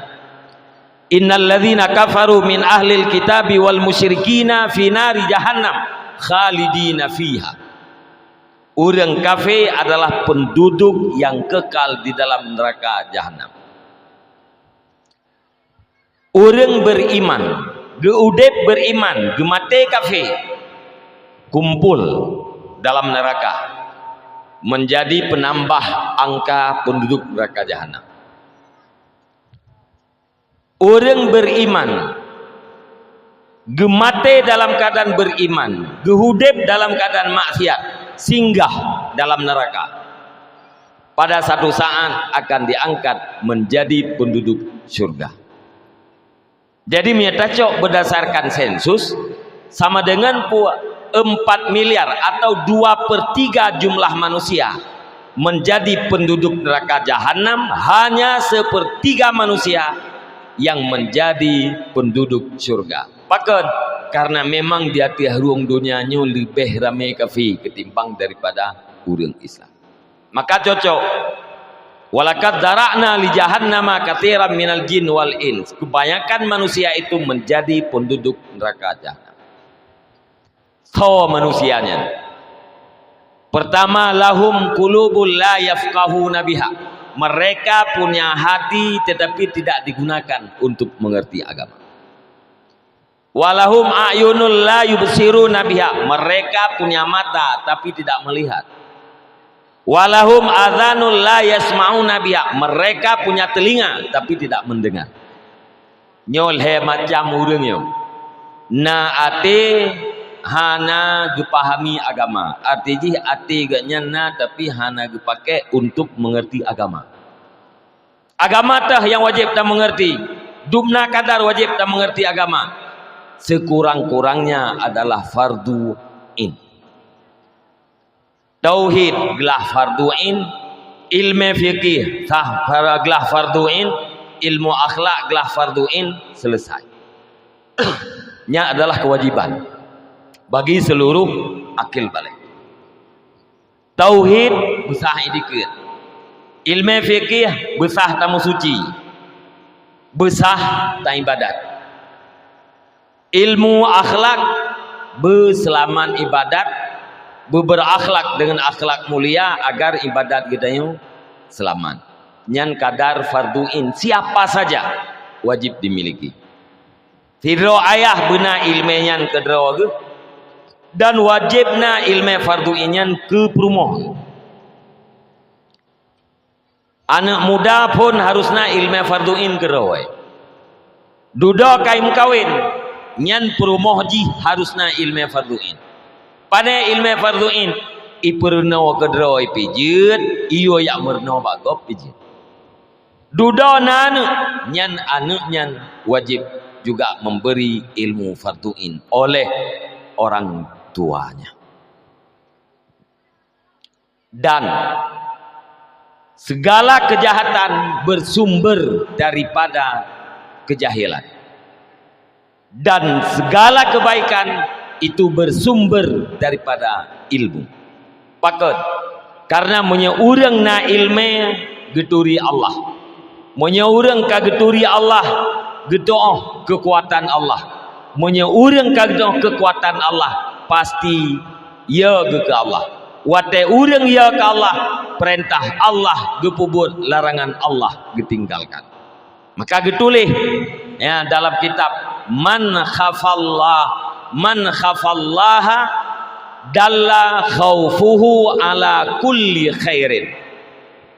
Speaker 1: Innal ladzina kafaru min ahlil kitabi wal musyrikina fi nari jahannam khalidina fiha. Orang kafir adalah penduduk yang kekal di dalam neraka jahanam. Orang beriman, geudep beriman, gemate kafir, kumpul dalam neraka, menjadi penambah angka penduduk neraka jahanam. Orang beriman, gemate dalam keadaan beriman, gehudep dalam keadaan maksiat, singgah dalam neraka. Pada satu saat akan diangkat menjadi penduduk surga. Jadi miatacok berdasarkan sensus sama dengan 4 miliar atau 2/3 jumlah manusia menjadi penduduk neraka jahanam, hanya 1/3 manusia yang menjadi penduduk surga. Pakon karena memang di hati ruang dunianya lebih ramai kafir ketimbang daripada orang Islam. Maka cocok. Walakad dara'na li jahannama katsiran minal jin wal ins. Kebanyakan manusia itu menjadi penduduk neraka jahanam. So manusianya. Pertama, lahum qulubul la yafqahuna biha. Mereka punya hati tetapi tidak digunakan untuk mengerti agama. Walahum a'yunul la yubsiruna biha. Mereka punya mata tapi tidak melihat. Walahum adhanul la yasma'una biha. Mereka punya telinga tapi tidak mendengar. Nyol he macam urangnya. Na ate hana dipahami agama. Artinya ate gaknya na tapi hana dipakai untuk mengerti agama. Agama tah yang wajib kita mengerti. Dumna kadar wajib kita mengerti agama. Sekurang-kurangnya adalah fardu in. Tauhid gelah fardu'in, ilmu fikih sah gelah fardu'in, ilmu akhlak gelah fardu'in, selesai. Nya adalah kewajiban bagi seluruh akil balik. Tauhid besah dikit, ilmu fikih besah tamu suci, besah ta ibadat, ilmu akhlak berselaman ibadat, berakhlak dengan akhlak mulia agar ibadat kita yang selamat. Nyan kadar farduin siapa saja wajib dimiliki. Tidro ayah bena ilmenyan kedro dan wajibna ilmu farduinyan ke perumoh. Anak muda pun harusna ilmu farduin kedro. Duda kaim kawin nyan perumoh ji harusna ilmu farduin. Pada ilmu farduin iperno kedro ipijit iyo yak merno bagop pijit. Duda nanu nyan anu nyan wajib juga memberi ilmu farduin oleh orang tuanya. Dan segala kejahatan bersumber daripada kejahilan. Dan segala kebaikan itu bersumber daripada ilmu. Pakot karena menyeurang na ilmu geturi Allah, menyeurang ka geturi Allah gedoh kekuatan Allah, menyeurang ka gedoh kekuatan Allah pasti ya ke Allah. Wate urang ya ke Allah perintah Allah gepubut larangan Allah getinggalkan. Maka getulih ya dalam kitab Man khafallaha dalla khaufuhu ala kulli khairin.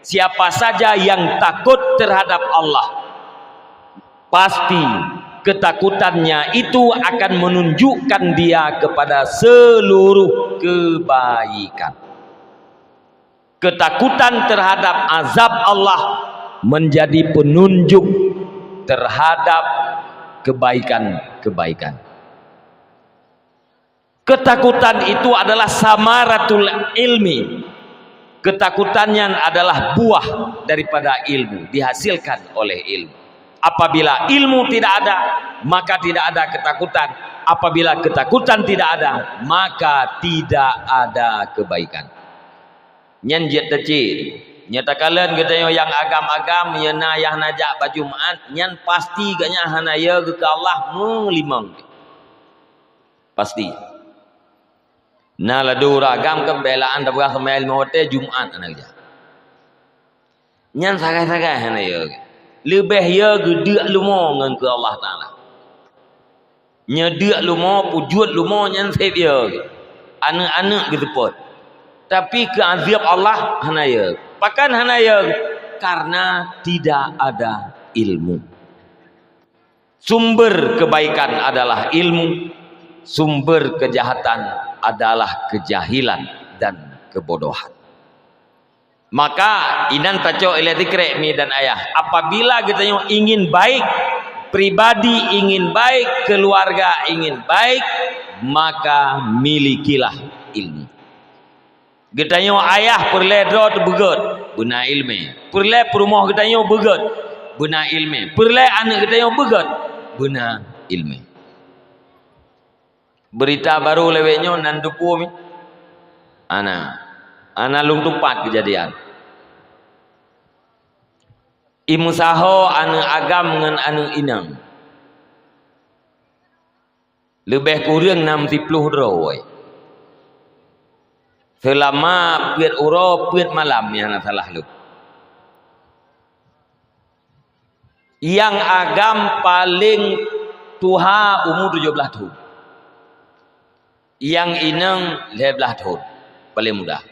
Speaker 1: Siapa saja yang takut terhadap Allah, pasti ketakutannya itu akan menunjukkan dia kepada seluruh kebaikan. Ketakutan terhadap azab Allah menjadi penunjuk terhadap kebaikan-kebaikan. Ketakutan itu adalah samaratul ilmi. Ketakutannya adalah buah daripada ilmu, dihasilkan oleh ilmu. Apabila ilmu tidak ada, maka tidak ada ketakutan. Apabila ketakutan tidak ada, maka tidak ada kebaikan. Nyan jet tecil, nyata kalian kita yang agam-agam yana yang najak bajumat, nyan pasti gaknya hanaya ke Allah limang. Pasti. Nah ladu ragam kebelaan dabah kemel mote Jumat anak dia. Nyan sagai-sagai hana ya. Lebih ya gede lumo ngan ke Allah Taala. Nyedek lumo pujud lumo nyan sep ya. Anak-anak gitu pot. Tapi ke azab Allah hana ya. Pakan hana ya karena tidak ada ilmu. Sumber kebaikan adalah ilmu, sumber kejahatan adalah kejahilan dan kebodohan. Maka inan taco elektrik mi dan ayah, apabila kita ingin baik, pribadi ingin baik, keluarga ingin baik, maka milikilah ilmu. Kita ayah perle dot begot guna ilmu, perle perumah kita begot guna ilmu, perle anak kita begot guna ilmu. Berita baru leweknya nan dupu mi. Ana lung tupat kejadian. Imsaho anu agam ngan anu inang. Lebih kurang 60 roi. Selama piat uro piat malam yang salah lu. Yang agam paling tuha umur 17 tahun. Yang inang 15 tahun. Paling mudah.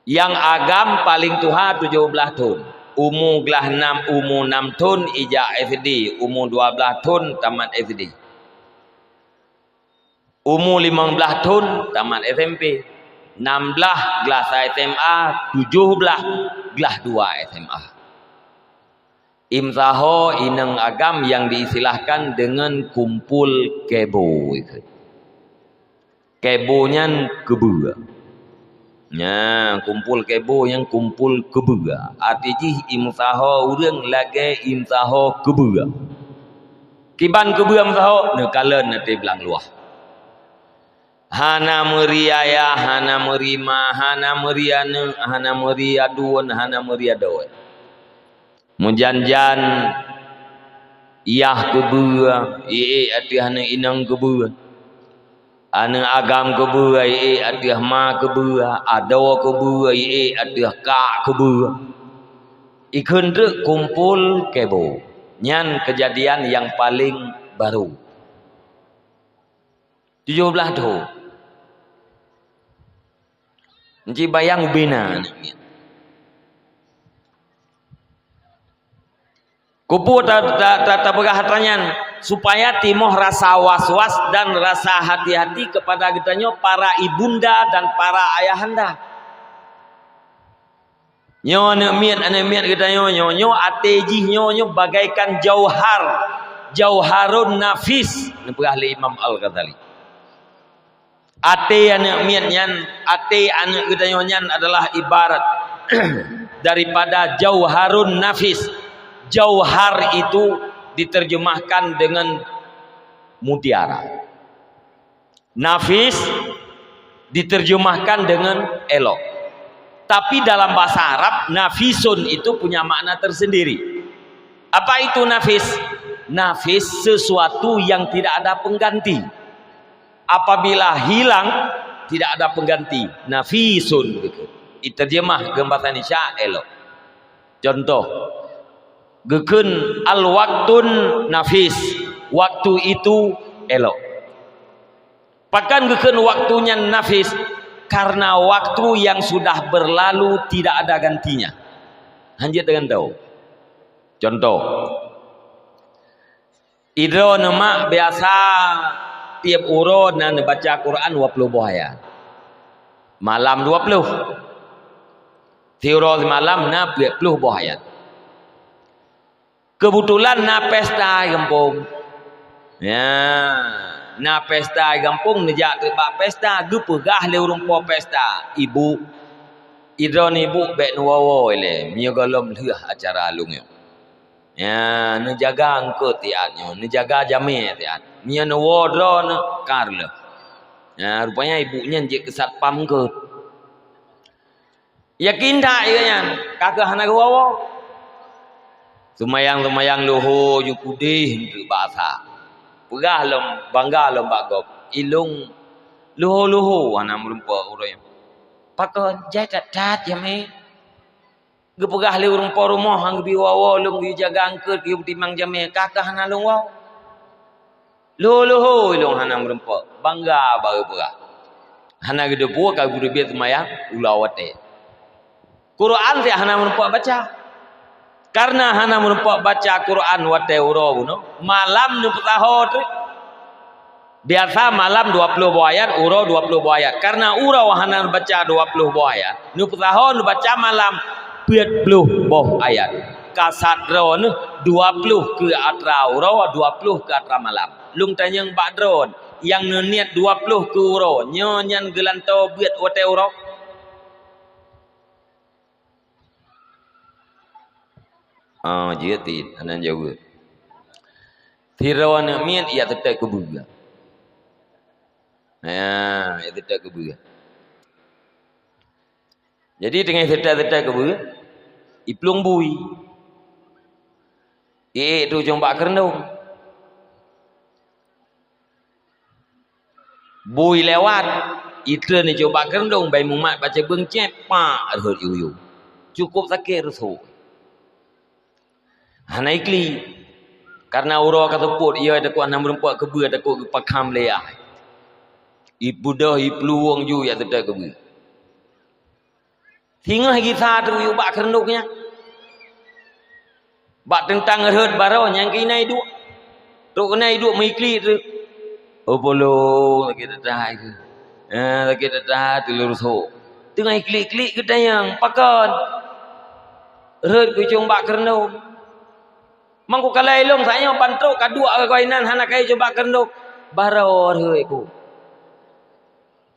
Speaker 1: Yang agam paling tuha 17 tahun. Umur gelah 6 tahun ijak SD. Umur 12 tahun tamat SD. Umur 15 tahun tamat SMP. 16 gelas SMA, 17 gelas 2 SMA. Imsaho inang agam yang diistilahkan dengan kumpul kebo itu. Kebonya kebua. Ya, kumpul kebo yang kumpul kebua. Artinya imsaho urang lagi imsaho kebua. Kiban kebua imsaho nekalen nanti belang luah. Hana meriaya, hana merima, hana meriana, hana meriaduan, hana meriadoan. Mujanjan iyah kebua, ati hana inang kebua. Ana agam kebua, ati ma kebua, ado kebua, ati ka kebua. Ikun tu kumpul kebo. Nyan kejadian yang paling baru. 17 tahun. Nci bayang ubina. Kupu tak berhatanyan supaya timoh rasa was-was dan rasa hati-hati kepada kitanya para ibunda dan para ayahanda. Nyo miat kitanya nyo ateji nyo bagaikan jauharun nafis. Nepegah li Imam Al-Ghazali. Ate anak miatnyan, ate anak gedayonyan adalah ibarat daripada jauharun nafis. Jauhar itu diterjemahkan dengan mutiara. Nafis diterjemahkan dengan elok. Tapi dalam bahasa Arab, nafisun itu punya makna tersendiri. Apa itu nafis? Nafis sesuatu yang tidak ada pengganti. Apabila hilang tidak ada pengganti, nafisun gitu. Diterjemah bahasa Indonesia elok. Contoh, gekun al waktun nafis, waktu itu elok. Pakan gekun waktunya nafis karena waktu yang sudah berlalu tidak ada gantinya. Hanya dengan tahu. Contoh, idro nama biasa tiap urut dan baca Quran 20 ayat. Malam 20. Tiurul malam na 20 ayat. Kebetulan na pesta kampung. Ya, na pesta kampung nejak tebak pesta gepegah le urang po pesta. Ibu idron ibu bek nuwawo ile miogolom leuh acara alungnya. Ya, nejaga angkut tiatnya, nejaga jamir tiat. Mia no wodro no karle. Ya, rupanya ibunya njek kesat pam ke. Yakin tak ianya? Kakak hana wawo. Sumayang luho yu pudih untuk bahasa. Pegah lom bangga lom bagop. Ilung luho hana merumpa urang. Pakon jaga tat ya me. Gepegah le urang po rumah hang bi wawo lung bi jaga angkut yu timang jame kakak hana lung wawo. Luho ilung hana merempak bangga baru pegah. Hana gede puak kau gede biat semayang ulawate. Quran ti hana merempak baca. Karena hana merempak baca Quran wate uro buno. Malam nu petahot. Biasa malam 20 ayat, uro 20 ayat. Karena uro hana baca 20 ayat. Nu petahot baca malam 40 ayat. Kasadron 20 ke atra uro, 20 ke atra malam. Lung tanyang badron yang niat 20 ke uro nyan gelantau biat wate uro. Jadi anan jauh. Tirawan miat ia tetek kebuga. Ya, itu tak kebuka. Jadi dengan sedar-sedar kebuka, iplung bui. Itu coba kerendong. Bui lewat, itu ni coba kerendong, bayi mumat baca bengcep, pak, erhut yuyu. Cukup sakit rusuh. Hana ikli. Karena ura kata put, ia ada kuat nama rempuat kebu, ada kuat pakam leah. Ibu dah, ipeluang ju, ya tidak kebu. Hingga lagi satu, ibu bak kerenduknya. Bak tentang erhut barau, yang kena hidup. Tuk kena hidup mengikli tu. Oh bolong, lagi tetah itu. Lagi tetah, telur rusuh. Tengah ikli-ikli kita yang pakan. Erhut kucung bak kerenduk. Mangku kalai long saya pantrok kadua ke kainan hana kai coba kerenduk. Barau erhut ku.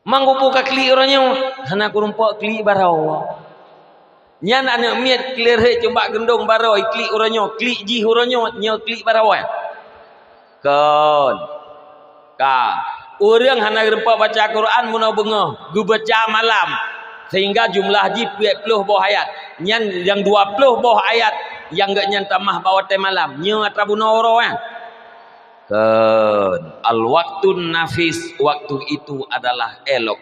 Speaker 1: Mangku buka kli orangnya hana kurumpak kli barau. Nyan anak miat clear he coba gendong barau kli orangnya kli ji orangnya nya kli barau. Kon. Ka. Orang hana rempa baca Quran munau bengah, gu baca malam. Sehingga jumlah ji 20 buah ayat. Nyan yang 20 buah ayat yang gak nyan tamah bawa teh malam. Nya atrabuna oro kan. Al waktun nafis, waktu itu adalah elok.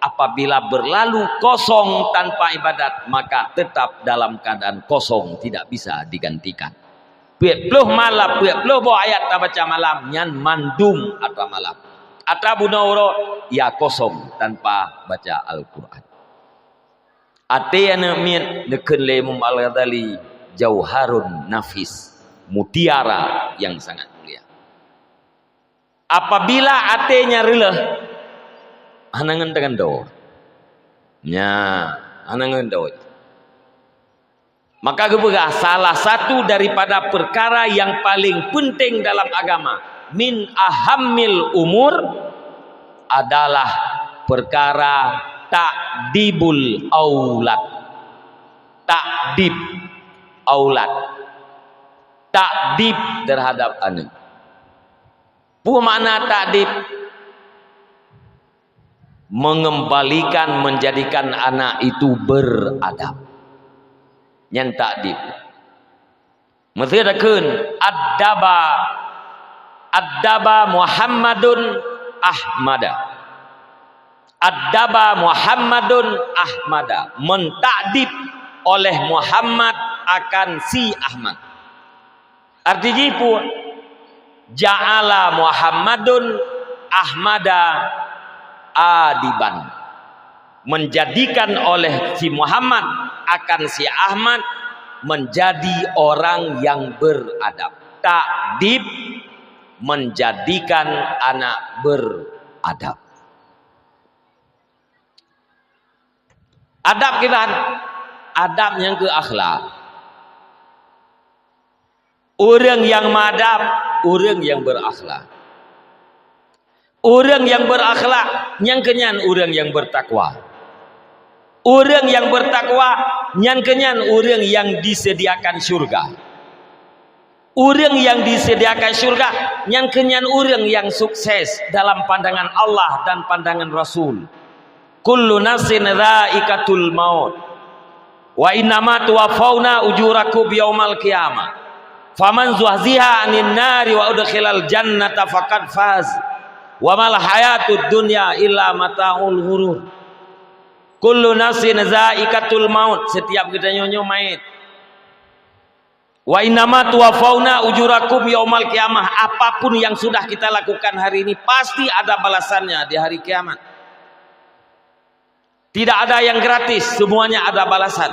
Speaker 1: Apabila berlalu kosong tanpa ibadat, maka tetap dalam keadaan kosong, tidak bisa digantikan. 20 malam, 20 buah ayat tak baca malam, nyan mandum atau malam. Atrabuna oro, ya kosong tanpa baca Al-Quran. Ate yang mian deken lemum al-Ghazali jauharun nafis, mutiara yang sangat mulia. Apabila atenya releh, anangan dengan doa, nya anangan doa. Maka kebuka salah satu daripada perkara yang paling penting dalam agama, min ahammil umur adalah perkara ta'dibul aulad. Ta'dib aulad. Ta'dib terhadap anak. Apa makna ta'dib? Mengembalikan, menjadikan anak itu beradab. Yang ta'dib. Mesti ada kun Addaba Muhammadun Ahmada. Addaba Muhammadun Ahmada. Mentakdib oleh Muhammad akan si Ahmad. Artinya pun ja'ala Muhammadun Ahmada adiban. Menjadikan oleh si Muhammad akan si Ahmad menjadi orang yang beradab. Ta'dib menjadikan anak beradab. Adab kita, adab yang ke akhlak. Orang yang madab, orang yang berakhlak. Orang yang berakhlak, yang kenyan orang yang bertakwa. Orang yang bertakwa, yang kenyan orang yang disediakan surga. Orang yang disediakan surga, yang kenyan orang yang sukses dalam pandangan Allah dan pandangan Rasul. Kullu nafsin dha'iqatul maut. Wa innama tuwaffawna ujurakum yaumal qiyamah. Faman zuhziha 'anil nari wa udkhilal jannata faqad faz. Wa mal hayatud dunya illa mataul ghurur. Kullu nafsin dha'iqatul maut. Setiap kita nyonyo mait. Wa innama tuwaffawna ujurakum yaumal qiyamah. Apapun yang sudah kita lakukan hari ini pasti ada balasannya di hari kiamat. Tidak ada yang gratis, semuanya ada balasan.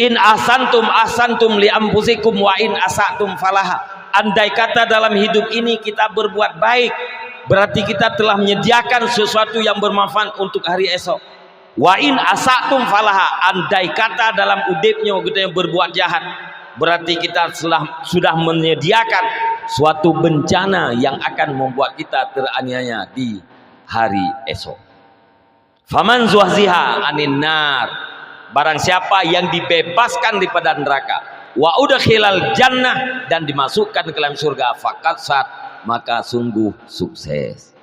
Speaker 1: In ahsantum li anfusikum wa in asatum falaha. Andai kata dalam hidup ini kita berbuat baik, berarti kita telah menyediakan sesuatu yang bermanfaat untuk hari esok. Wa in asatum falaha. Andai kata dalam udipnya kita yang berbuat jahat, berarti kita sudah menyediakan suatu bencana yang akan membuat kita teraniaya di hari esok. Faman zuhziha 'anil nar, barang siapa yang dibebaskan daripada neraka, wa udkhilal jannah, dan dimasukkan ke dalam surga, faqad sat, maka sungguh sukses.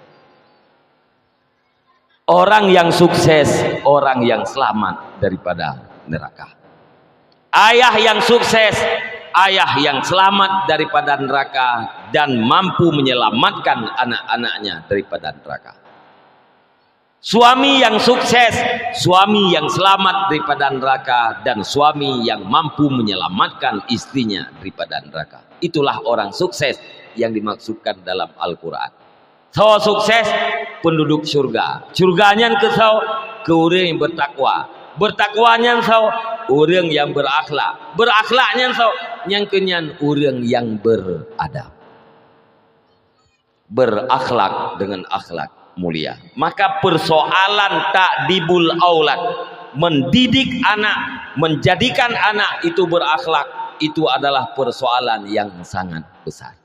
Speaker 1: Orang yang sukses, orang yang selamat daripada neraka. Ayah yang sukses, ayah yang selamat daripada neraka dan mampu menyelamatkan anak-anaknya daripada neraka. Suami yang sukses, suami yang selamat daripada neraka dan suami yang mampu menyelamatkan istrinya daripada neraka. Itulah orang sukses yang dimaksudkan dalam Al-Quran. So sukses penduduk surga. Surganya ke orang yang bertakwa. Bertakwanya so orang yang berakhlak. Berakhlaknya so yang kenyan orang yang beradab. Berakhlak dengan akhlak mulia. Maka persoalan takdibul aulad, mendidik anak, menjadikan anak itu berakhlak, itu adalah persoalan yang sangat besar.